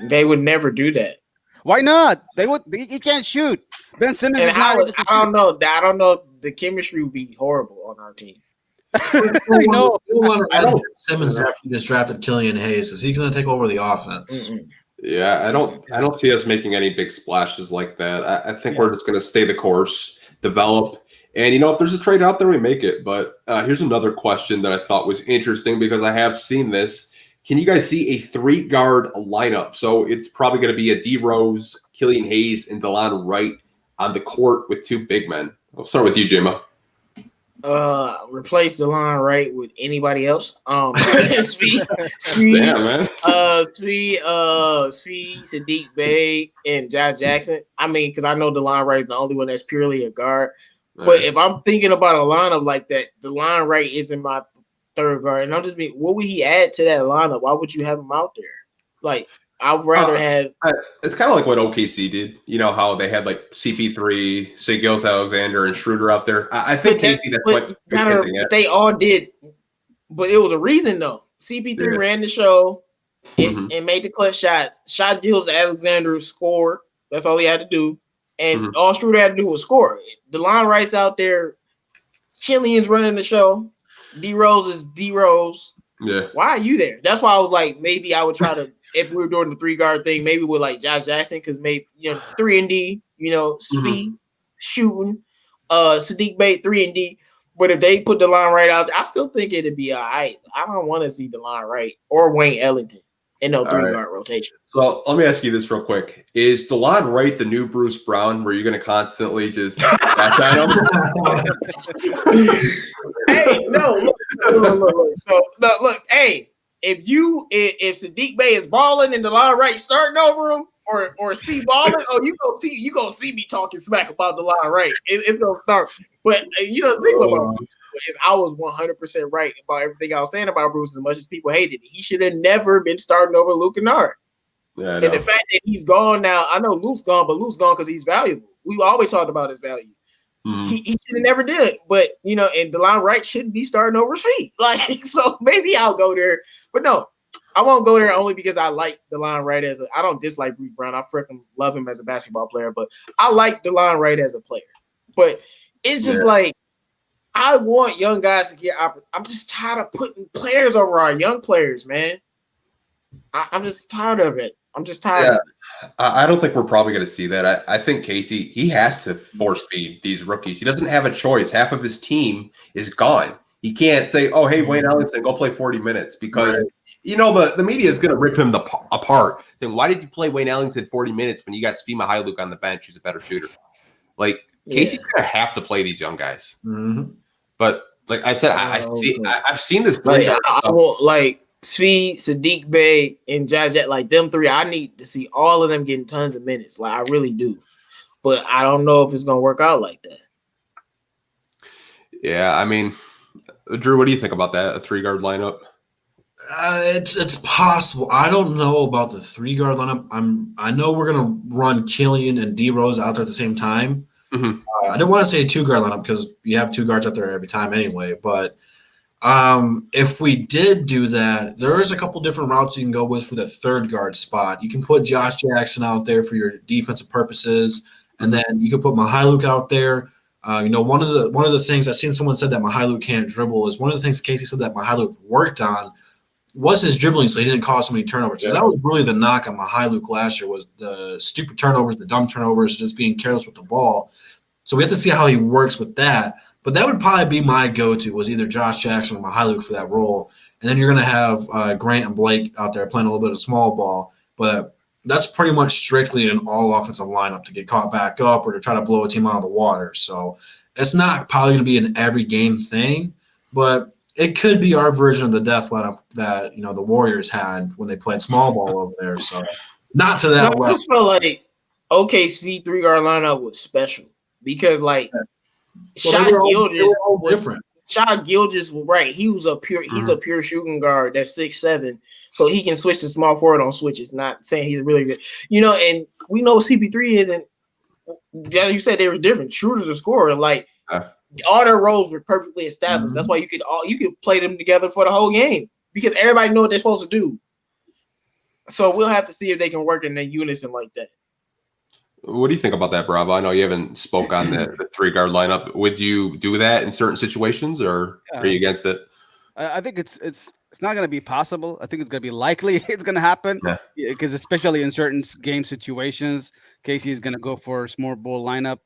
They would never do that. Why not? He can't shoot. Ben Simmons is not. I don't know. I don't know. The chemistry would be horrible on our team. I know. Simmons after he just drafted Killian Hayes. Is he going to take over the offense? Mm-mm. Yeah, I don't see us making any big splashes like that. I think we're just going to stay the course, develop, and if there's a trade out there, we make it. But here's another question that I thought was interesting because I have seen this. Can you guys see a 3-guard lineup? So it's probably going to be a D Rose, Killian Hayes, and DeLon Wright on the court with 2 big men. I'll start with you, J-Mo. Replace DeLon Wright with anybody else. Speed, damn, man. Speed, Sadiq Bey, and Josh Jackson. I mean, because I know DeLon Wright is the only one that's purely a guard. But if I'm thinking about a lineup like that, DeLon Wright isn't my 3rd guard, and I'm just being, what would he add to that lineup? Why would you have him out there? Like, I'd rather have. It's kind of like what OKC did. You know how they had like CP3, Shai Gilgeous-Alexander, and Schroeder out there. I think Casey. That's what they all did, but it was a reason though. CP3 ran the show and made the clutch shots. Shai Gilgeous-Alexander scored. That's all he had to do, and all Schroeder had to do was score. DeLon Wright's out there. Killian's running the show. D Rose is D Rose. Yeah. Why are you there? That's why I was like, maybe I would try to, if we were doing the 3-guard thing, maybe with like Josh Jackson, because maybe 3 and D, speed, shooting, Sadiq Bey 3 and D. But if they put DeLon Wright out there, I still think it'd be all right. I don't want to see DeLon Wright or Wayne Ellington in no 3-guard rotation. So let me ask you this real quick: is DeLon Wright the new Bruce Brown, where you're going to constantly just back at him? Hey, look. So look, hey, if Sadiq Bey is balling and DeLon Wright starting over him, or Speed balling, you gonna see me talking smack about DeLon Wright. It's gonna start. But the thing about Bruce is I was 100% right about everything I was saying about Bruce. As much as people hated it, he should have never been starting over Luke Kennard. Yeah, and the fact that he's gone now, I know Luke's gone, but Luke's gone because he's valuable. We always talked about his value. He should have never did, but and DeLon Wright shouldn't be starting over Speed. So maybe I'll go there, but no, I won't go there only because I like DeLon Wright I don't dislike Bruce Brown. I freaking love him as a basketball player, but I like DeLon Wright as a player. But it's just like I want young guys to get opportunities. I'm just tired of putting players over our young players, man. I'm just tired of it. I'm just tired. Yeah, I don't think we're probably going to see that. I think Casey, he has to force feed these rookies. He doesn't have a choice. Half of his team is gone. He can't say, "Oh, hey, Wayne Ellington, go play 40 minutes," because the media is going to rip him apart. Then why did you play Wayne Ellington 40 minutes when you got Svi Mykhailiuk on the bench, who's a better shooter? Casey's going to have to play these young guys. Mm-hmm. But Like I said, I've seen this Like 3-guard I stuff. want like Speed, Sadiq Bey, and Josh Jackson, like them three. I need to see all of them getting tons of minutes. Like I really do, but I don't know if it's gonna work out like that. Yeah, I mean, Drew, what do you think about that? A 3-guard lineup? It's possible. I don't know about the 3-guard lineup. I know we're gonna run Killian and D Rose out there at the same time. Mm-hmm. I didn't want to say a 2-guard lineup because you have 2 guards out there every time anyway. But if we did do that, there is a couple different routes you can go with for the 3rd guard spot. You can put Josh Jackson out there for your defensive purposes, and then you can put Mihailuk out there. One of the things I've seen someone said that Mihailuk can't dribble is one of the things Casey said that Mihailuk worked on was his dribbling, so he didn't cause so many turnovers. Yeah. That was really the knock on Mihailuk last year was the stupid turnovers, the dumb turnovers, just being careless with the ball. So we have to see how he works with that. But that would probably be my go-to was either Josh Jackson or Mihailuk for that role. And then you're going to have Grant and Blake out there playing a little bit of small ball. But that's pretty much strictly an all-offensive lineup to get caught back up or to try to blow a team out of the water. So it's not probably going to be an every-game thing, but it could be our version of the death lineup that, the Warriors had when they played small ball over there. So not to that level. I just feel like OKC 3-guard lineup was special because, like, Shai Gilgeous was right. He's a pure shooting guard that's 6'7", so he can switch to small forward on switches. Not saying he's really good, and we know CP3 isn't. Yeah, you said they were different shooters or scorer. Like all their roles were perfectly established. That's why you could play them together for the whole game because everybody know what they're supposed to do. So we'll have to see if they can work in unison like that. What do you think about that, Bravo? I know you haven't spoke on the 3-guard lineup. Would you do that in certain situations, or are you against it? I think it's not going to be possible. I think it's going to be likely it's going to happen because especially in certain game situations, Casey is going to go for a small ball lineup.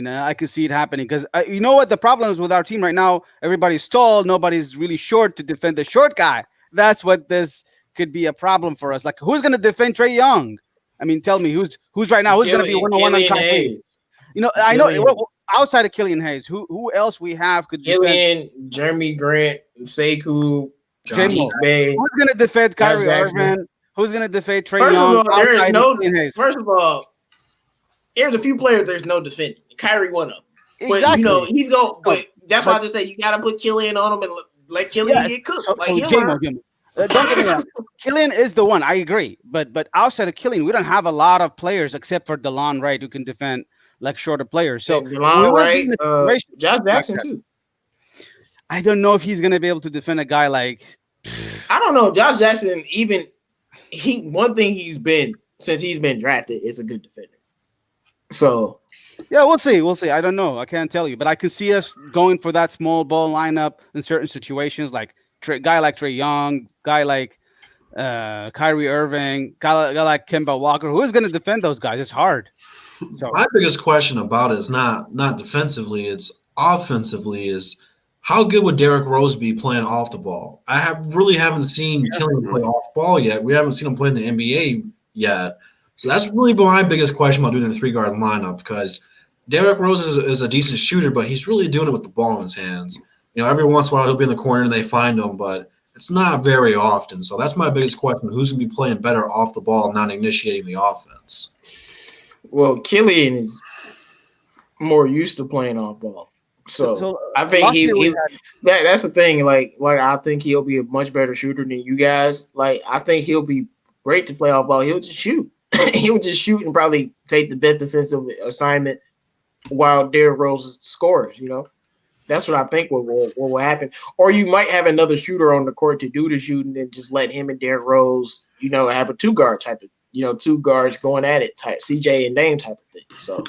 I could see it happening because you know what the problem is with our team right now? Everybody's tall. Nobody's really short to defend the short guy. That's what this could be a problem for us. Like, who's going to defend Trae Young? I mean, tell me who's right now? Who's going to be 1-on-1 on Kyrie? I know outside of Killian Hayes, who else we have could Killian, Jeremy Grant, Sekou, Sadiq Bey. Who's going to defend Kyrie Irving? Who's going to defend Trae Young? First of all, there's a few players there's no defending. Kyrie one of them. Exactly. But he's going. But that's why I just say you got to put Killian on him and let Killian get cooked. Don't get me wrong. Killian is the one. I agree. But outside of Killian, we don't have a lot of players except for DeLon Wright who can defend like shorter players. So DeLon Wright, Josh Jackson too. I don't know if he's going to be able to defend a guy like. I don't know. Josh Jackson. One thing he's been since he's been drafted is a good defender. So. Yeah, we'll see. I don't know. I can't tell you, but I could see us going for that small ball lineup in certain situations, like guy like Trae Young, guy like Kyrie Irving, guy like Kemba Walker. Who is going to defend those guys? It's hard. So my biggest question about it is not defensively; it's offensively. Is how good would Derrick Rose be playing off the ball? I haven't seen Killian play off ball yet. We haven't seen him play in the NBA yet. So that's really my biggest question about doing the 3-guard lineup because Derrick Rose is a decent shooter, but he's really doing it with the ball in his hands. Every once in a while he'll be in the corner and they find him, but it's not very often. So that's my biggest question. Who's going to be playing better off the ball, not initiating the offense? Well, Killian is more used to playing off ball. So I think that's the thing. Like I think he'll be a much better shooter than you guys. Like I think he'll be great to play off ball. He'll just shoot. He'll just shoot and probably take the best defensive assignment while Derrick Rose scores, That's what I think will happen. Or you might have another shooter on the court to do the shooting and just let him and Derrick Rose, have a 2-guard type of, 2 guards going at it type, CJ and Dame type of thing. So.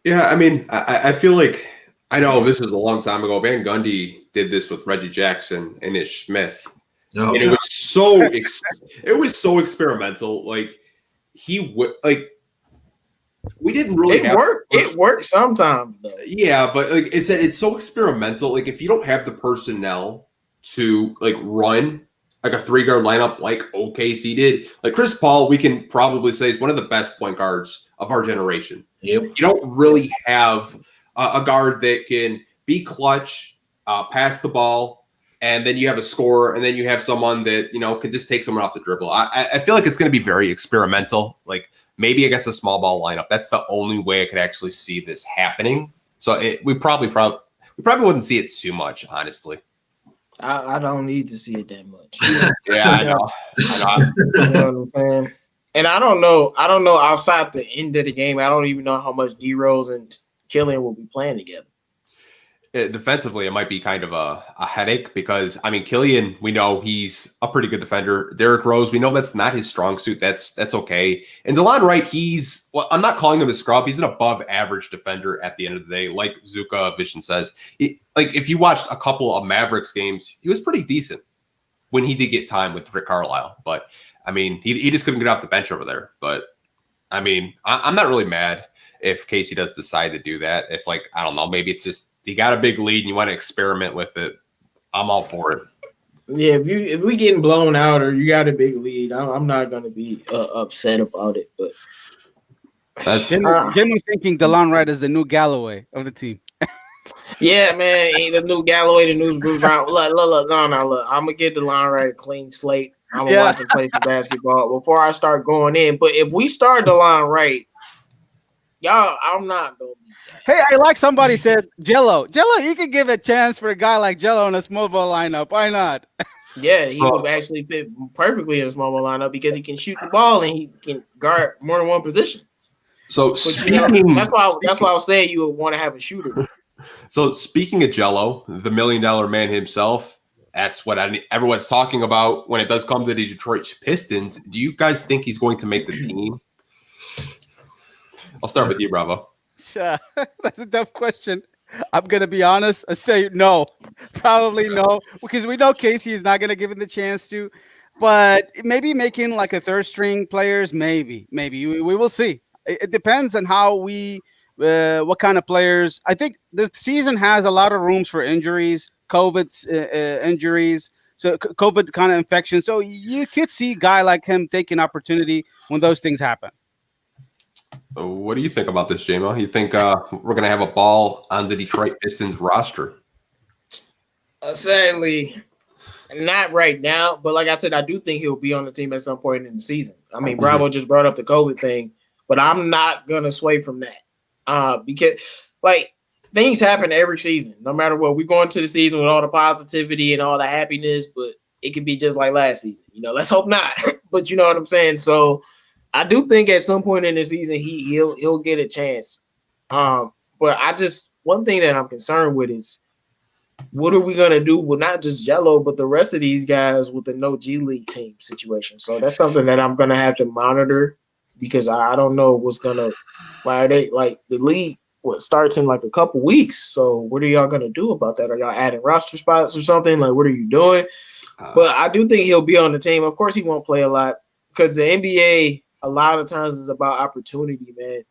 Yeah, I mean, I feel like I know this is a long time ago. Van Gundy did this with Reggie Jackson and Ish Smith. Oh, and it was so experimental. Like he would we didn't really It worked sometimes though. Yeah, but like it's so experimental. Like if you don't have the personnel to run like a 3-guard lineup like OKC did, like Chris Paul, we can probably say is one of the best point guards of our generation. Yep. You don't really have a guard that can be clutch, pass the ball, and then you have a scorer, and then you have someone that, can just take someone off the dribble. I feel like it's going to be very experimental, like maybe against a small ball lineup. That's the only way I could actually see this happening. So we probably wouldn't see it too much, honestly. I don't need to see it that much. Yeah, I know. You know what I'm saying? And I don't know outside the end of the game, I don't even know how much D-Rose and Killian will be playing together. Defensively, it might be kind of a headache because, Killian, we know he's a pretty good defender. Derrick Rose, we know that's not his strong suit. That's okay. And DeLon Wright, I'm not calling him a scrub. He's an above average defender at the end of the day. Like Zuka Vision says, if you watched a couple of Mavericks games, he was pretty decent when he did get time with Rick Carlisle. But he just couldn't get off the bench over there. But I'm not really mad if Casey does decide to do that. If I don't know, maybe it's just, you got a big lead and you want to experiment with it, I'm all for it. Yeah, if we getting blown out or you got a big lead, I'm not gonna be upset about it. But Jim was thinking DeLon Wright is the new Galloway of the team. Yeah, man, the new Galloway, the new Bruce Brown. Look. I'm gonna get DeLon Wright a clean slate. I'm gonna watch him play some basketball before I start going in. But if we start DeLon Wright, y'all, I'm not gonna. Hey, I like somebody said Jello, you could give a chance for a guy like Jello in a small ball lineup. Why not? Yeah, he would actually fit perfectly in a small ball lineup because he can shoot the ball and he can guard more than one position. So that's why I was saying you would want to have a shooter. So speaking of Jello, the $1 million man himself, that's what everyone's talking about when it does come to the Detroit Pistons. Do you guys think he's going to make the team? I'll start with you, Bravo. That's a tough question. I'm going to be honest. I say no. Probably no. Because we know Casey is not going to give him the chance to. But maybe making like a third string players, maybe. We will see. It depends on how what kind of players. I think the season has a lot of rooms for injuries, COVID injuries. So COVID kind of infection. So you could see a guy like him take an opportunity when those things happen. What do you think about this, J-Mo? You think we're going to have a ball on the Detroit Pistons roster? Sadly, not right now. But like I said, I do think he'll be on the team at some point in the season. Bravo just brought up the COVID thing, but I'm not going to sway from that because, things happen every season. No matter what, we go into the season with all the positivity and all the happiness, but it could be just like last season. Let's hope not. But you know what I'm saying? So I do think at some point in the season he'll get a chance. But one thing that I'm concerned with is what are we gonna do with not just Jello but the rest of these guys with the no G League team situation. So that's something that I'm gonna have to monitor because I don't know what's gonna the league starts in a couple weeks. So what are y'all gonna do about that? Are y'all adding roster spots or something? What are you doing? But I do think he'll be on the team. Of course, he won't play a lot because the NBA a lot of times is about opportunity, man.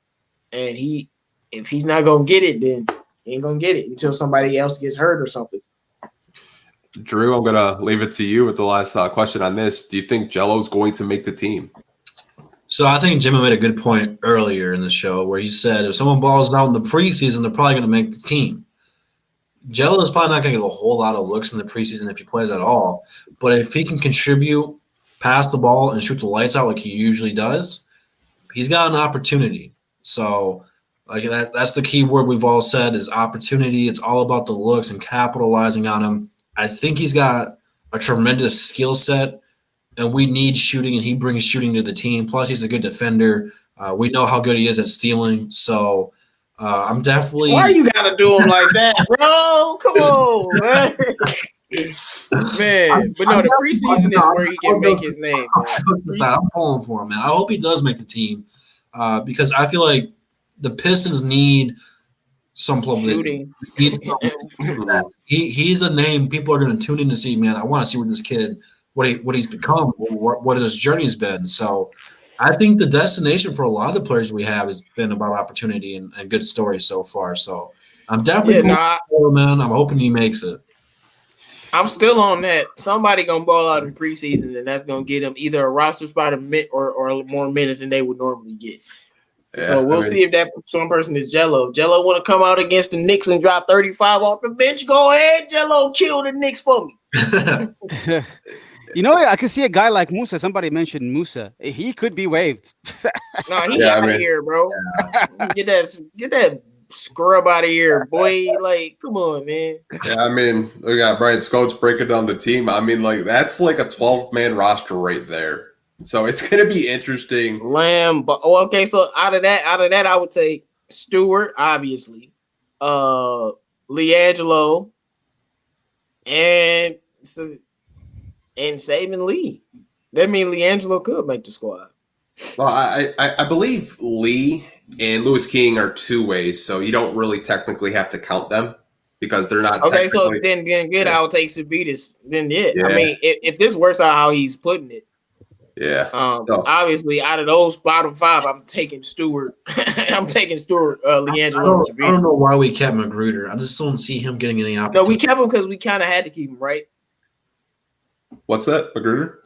And if he's not gonna get it, then he ain't gonna get it until somebody else gets hurt or something. Drew, I'm gonna leave it to you with the last question on this. Do you think Jello's going to make the team? So I think Jimmy made a good point earlier in the show where he said if someone balls out in the preseason, they're probably going to make the team. Jello is probably not going to get a whole lot of looks in the preseason if he plays at all. But if he can contribute, pass the ball, and shoot the lights out like he usually does, he's got an opportunity. So that's the key word we've all said is opportunity. It's all about the looks and capitalizing on him. I think he's got a tremendous skill set, and we need shooting, and he brings shooting to the team. Plus, he's a good defender. We know how good he is at stealing. So I'm definitely – Why you got to do him like that, bro? Come on, man. Man, but no, the preseason is where he can make his name. I'm pulling for him, man. I hope he does make the team because I feel like the Pistons need some publicity. He's a name people are going to tune in to see, man. I want to see what this kid – what he's become, what his journey's been. So I think the destination for a lot of the players we have has been about opportunity and good stories so far. So I'm definitely man. I'm hoping he makes it. I'm still on that. Somebody gonna ball out in preseason, and that's gonna get them either a roster spot or more minutes than they would normally get. Yeah, So we'll see if that some person is Jello. Jello want to come out against the Knicks and drop 35 off the bench. Go ahead, Jello, kill the Knicks for me. You know, I could see a guy like Musa. Somebody mentioned Musa. He could be waived. No, he out of here, bro. Get that scrub out of here, boy. Like, come on, man. Yeah, I mean, we got Brian Scopes breaking down the team. I mean, like, that's like a 12-man roster right there. So it's going to be interesting. Lamb, but okay. So out of that, I would say Stewart, obviously, LiAngelo, and Saban Lee. That means LiAngelo could make the squad. Well, I believe Lee and Lewis King are two ways, so you don't really technically have to count them because they're not. Okay, so then good. Yeah. I'll take Savitas. Then yeah. I mean, if this works out how he's putting it. Yeah. Obviously, out of those bottom five, I'm taking Stewart. I'm taking Stewart, LiAngelo. I don't know why we kept Magruder. I just don't see him getting any opportunity. No, we kept him because we kind of had to keep him, right? What's that, Magruder?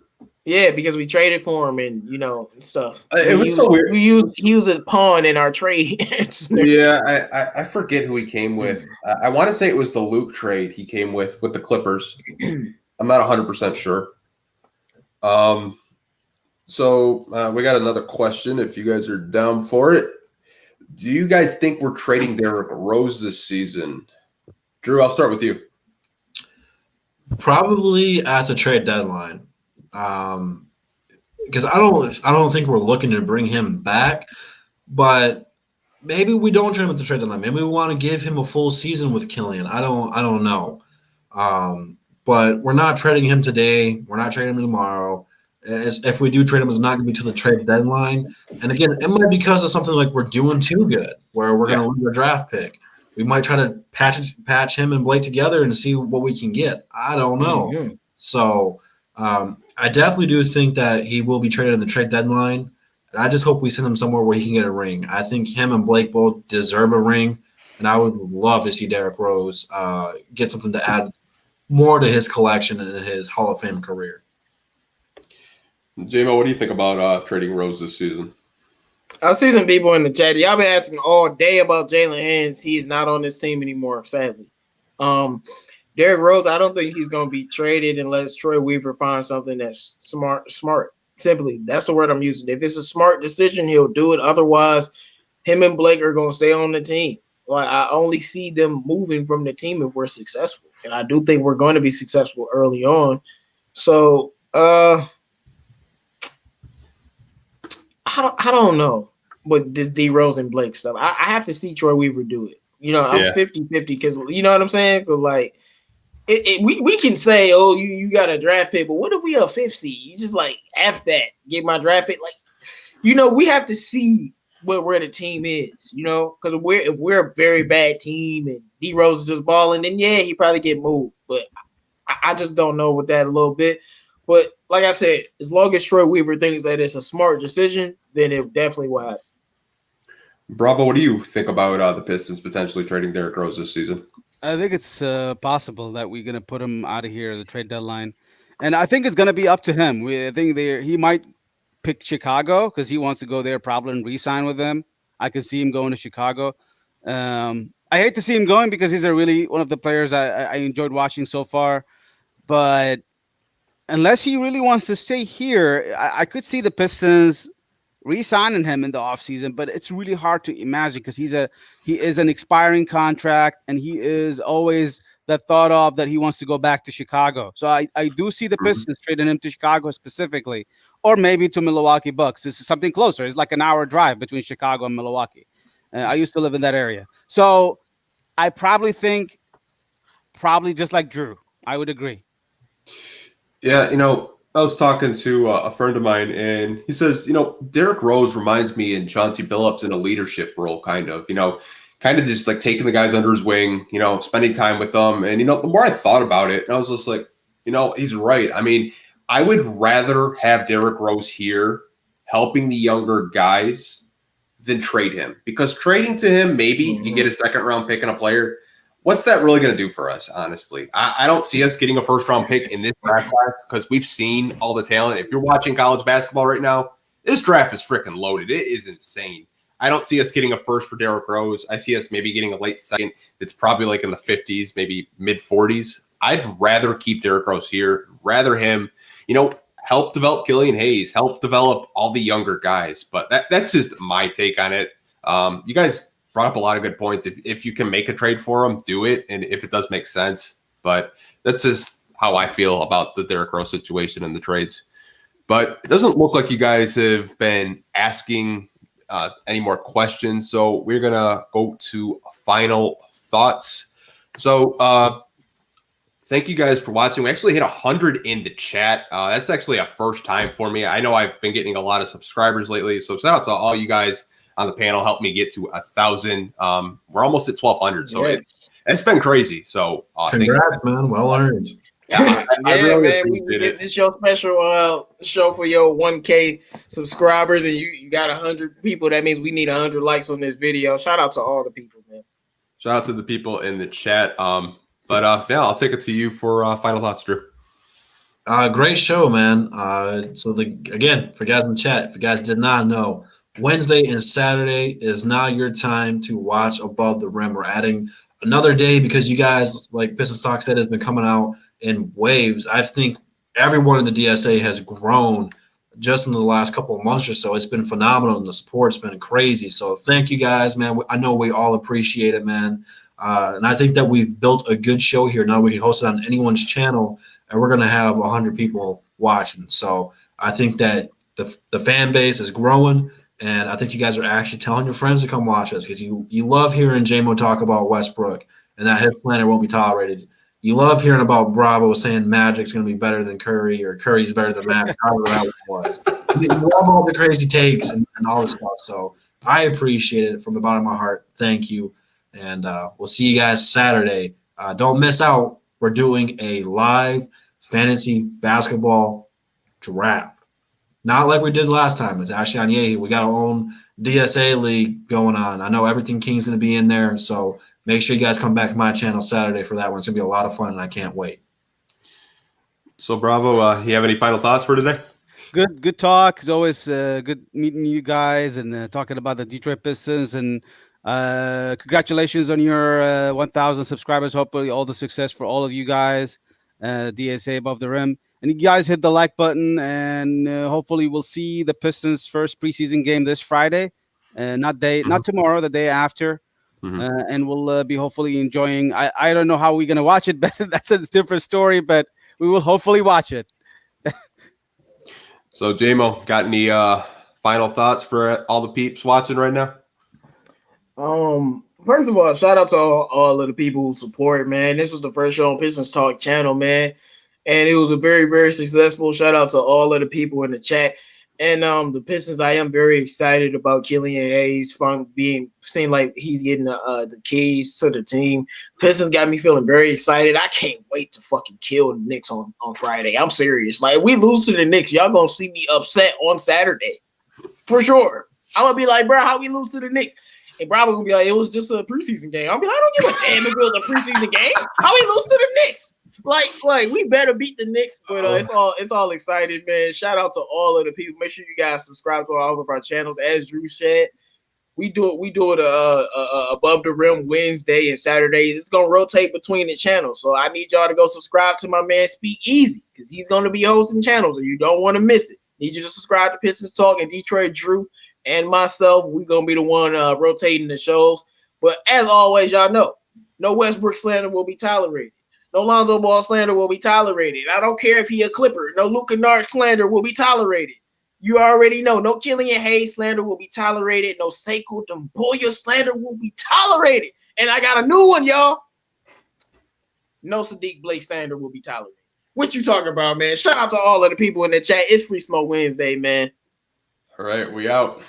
Yeah, because we traded for him and and stuff. It was so weird. He was a pawn in our trade. Yeah, I forget who he came with. I want to say it was the Luke trade he came with the Clippers. I'm not 100% sure. So we got another question if you guys are down for it. Do you guys think we're trading Derrick Rose this season? Drew, I'll start with you. Probably at the trade deadline. Because I don't think we're looking to bring him back, but maybe we don't trade him at the trade deadline. Maybe we want to give him a full season with Killian. I don't know. But we're not trading him today. We're not trading him tomorrow. If we do trade him, it's not going to be to the trade deadline. And again, it might be because of something like we're doing too good, where we're going to lose a draft pick. We might try to patch him and Blake together and see what we can get. I don't know. Mm-hmm. So I definitely do think that he will be traded in the trade deadline. And I just hope we send him somewhere where he can get a ring. I think him and Blake both deserve a ring, and I would love to see Derrick Rose get something to add more to his collection and his Hall of Fame career. J-Mo, what do you think about trading Rose this season? I see some people in the chat. Y'all been asking all day about Jalen Hayes. He's not on this team anymore, sadly. Derrick Rose, I don't think he's going to be traded unless Troy Weaver finds something that's smart. Simply, that's the word I'm using. If it's a smart decision, he'll do it. Otherwise, him and Blake are going to stay on the team. Like, I only see them moving from the team if we're successful. And I do think we're going to be successful early on. So, I don't know with this D Rose and Blake stuff. I have to see Troy Weaver do it. I'm 50-50 because you know what I'm saying? Because like we can say, oh, you got a draft pick, but what if we a 5th seed? You just like F that, get my draft pick. Like, we have to see where the team is, because if we're a very bad team and D Rose is just balling, then yeah, he probably get moved. But I just don't know with that a little bit. But like I said, as long as Troy Weaver thinks that it's a smart decision, then it definitely will happen. Bravo, what do you think about the Pistons potentially trading Derrick Rose this season? I think it's possible that we're going to put him out of here at the trade deadline. And I think it's going to be up to him. I think he might pick Chicago because he wants to go there probably and re-sign with them. I could see him going to Chicago. I hate to see him going because he's one of the players I enjoyed watching so far. But unless he really wants to stay here, I could see the Pistons re-signing him in the offseason, but it's really hard to imagine because he is an expiring contract and he is always that thought of that he wants to go back to Chicago. So I do see the Pistons trading him to Chicago specifically, or maybe to Milwaukee Bucks. This is something closer. It's like an hour drive between Chicago and Milwaukee. I used to live in that area. So I probably think just like Drew. I would agree. Yeah, I was talking to a friend of mine, and he says, Derrick Rose reminds me in Chauncey Billups in a leadership role, kind of just like taking the guys under his wing, spending time with them. And, the more I thought about it, I was just like, he's right. I mean, I would rather have Derrick Rose here helping the younger guys than trade him, because trading to him, maybe you get a second round pick and a player. What's that really going to do for us, honestly? I don't see us getting a first-round pick in this draft class because we've seen all the talent. If you're watching college basketball right now, this draft is freaking loaded. It is insane. I don't see us getting a first for Derrick Rose. I see us maybe getting a late second. It's probably like in the 50s, maybe mid 40s. I'd rather keep Derrick Rose here, rather him, help develop Killian Hayes, help develop all the younger guys. But that's just my take on it. You guys brought up a lot of good points. If you can make a trade for him, do it. And if it does make sense, but that's just how I feel about the Derrick Rose situation and the trades. But it doesn't look like you guys have been asking any more questions. So we're going to go to final thoughts. So thank you guys for watching. We actually hit 100 in the chat. That's actually a first time for me. I know I've been getting a lot of subscribers lately. So shout out to all you guys on the panel. Help me get to 1,000. We're almost at 1,200. So it's been crazy. So congrats, man. Well earned. Yeah, I really man. appreciate it. This your special show for your 1K subscribers, and you got 100 people. That means we need 100 likes on this video. Shout out to all the people, man. Shout out to the people in the chat. But I'll take it to you for final thoughts, Drew. Great show, man. Again, for guys in the chat, if you guys did not know, Wednesday and Saturday is now your time to watch Above the Rim. We're adding another day because you guys, like Pistons Talk said, has been coming out in waves. I think everyone in the DSA has grown just in the last couple of months or so. It's been phenomenal, and the support's been crazy. So thank you guys, man. I know we all appreciate it, man. And I think that we've built a good show here. Now we can host it on anyone's channel, and we're going to have 100 people watching. So I think that the fan base is growing, and I think you guys are actually telling your friends to come watch us because you love hearing J-Mo talk about Westbrook and that his slander won't be tolerated. You love hearing about Bravo saying Magic's going to be better than Curry or Curry's better than Magic, however that was. You love all the crazy takes and all this stuff. So I appreciate it from the bottom of my heart. Thank you. And we'll see you guys Saturday. Don't miss out. We're doing a live fantasy basketball draft. Not like we did last time. It's actually on Yahoo. We got our own DSA league going on. I know Everything King's going to be in there. So make sure you guys come back to my channel Saturday for that one. It's going to be a lot of fun, and I can't wait. So, Bravo, you have any final thoughts for today? Good talk. It's always good meeting you guys and talking about the Detroit Pistons. And congratulations on your 1,000 subscribers. Hopefully all the success for all of you guys. DSA Above the Rim. And you guys hit the like button, and hopefully we'll see the Pistons' first preseason game this Friday. Not tomorrow, the day after. And we'll be hopefully enjoying. I don't know how we're going to watch it, but that's a different story, but we will hopefully watch it. So, J-Mo, got any final thoughts for all the peeps watching right now? First of all, shout out to all of the people who support, man. This was the first show on Pistons Talk channel, man. And it was a very, very successful. Shout out to all of the people in the chat. And the Pistons, I am very excited about Killian Hayes seeing like he's getting the keys to the team. Pistons got me feeling very excited. I can't wait to fucking kill the Knicks on Friday. I'm serious. Like, if we lose to the Knicks, y'all gonna see me upset on Saturday. For sure. I'm gonna be like, bro, how we lose to the Knicks? And Bravo gonna be like, it was just a preseason game. I'll be like, I don't give a damn if it was a preseason game. How we lose to the Knicks? Like we better beat the Knicks, but it's all exciting, man. Shout out to all of the people. Make sure you guys subscribe to all of our channels. As Drew said, we do it Above the Rim Wednesday and Saturday. It's gonna rotate between the channels, so I need y'all to go subscribe to my man Speak Easy because he's gonna be hosting channels, and you don't want to miss it. Need you to subscribe to Pistons Talk and Detroit Drew and myself. We're gonna be the one rotating the shows. But as always, y'all know, no Westbrook slander will be tolerated. No Lonzo Ball slander will be tolerated. I don't care if he a Clipper. No Luka Kennard slander will be tolerated. You already know. No Killian Hayes slander will be tolerated. No Sekou Doumbouya slander will be tolerated. And I got a new one, y'all. No Sadiq Blake slander will be tolerated. What you talking about, man? Shout out to all of the people in the chat. It's Free Smoke Wednesday, man. All right, we out.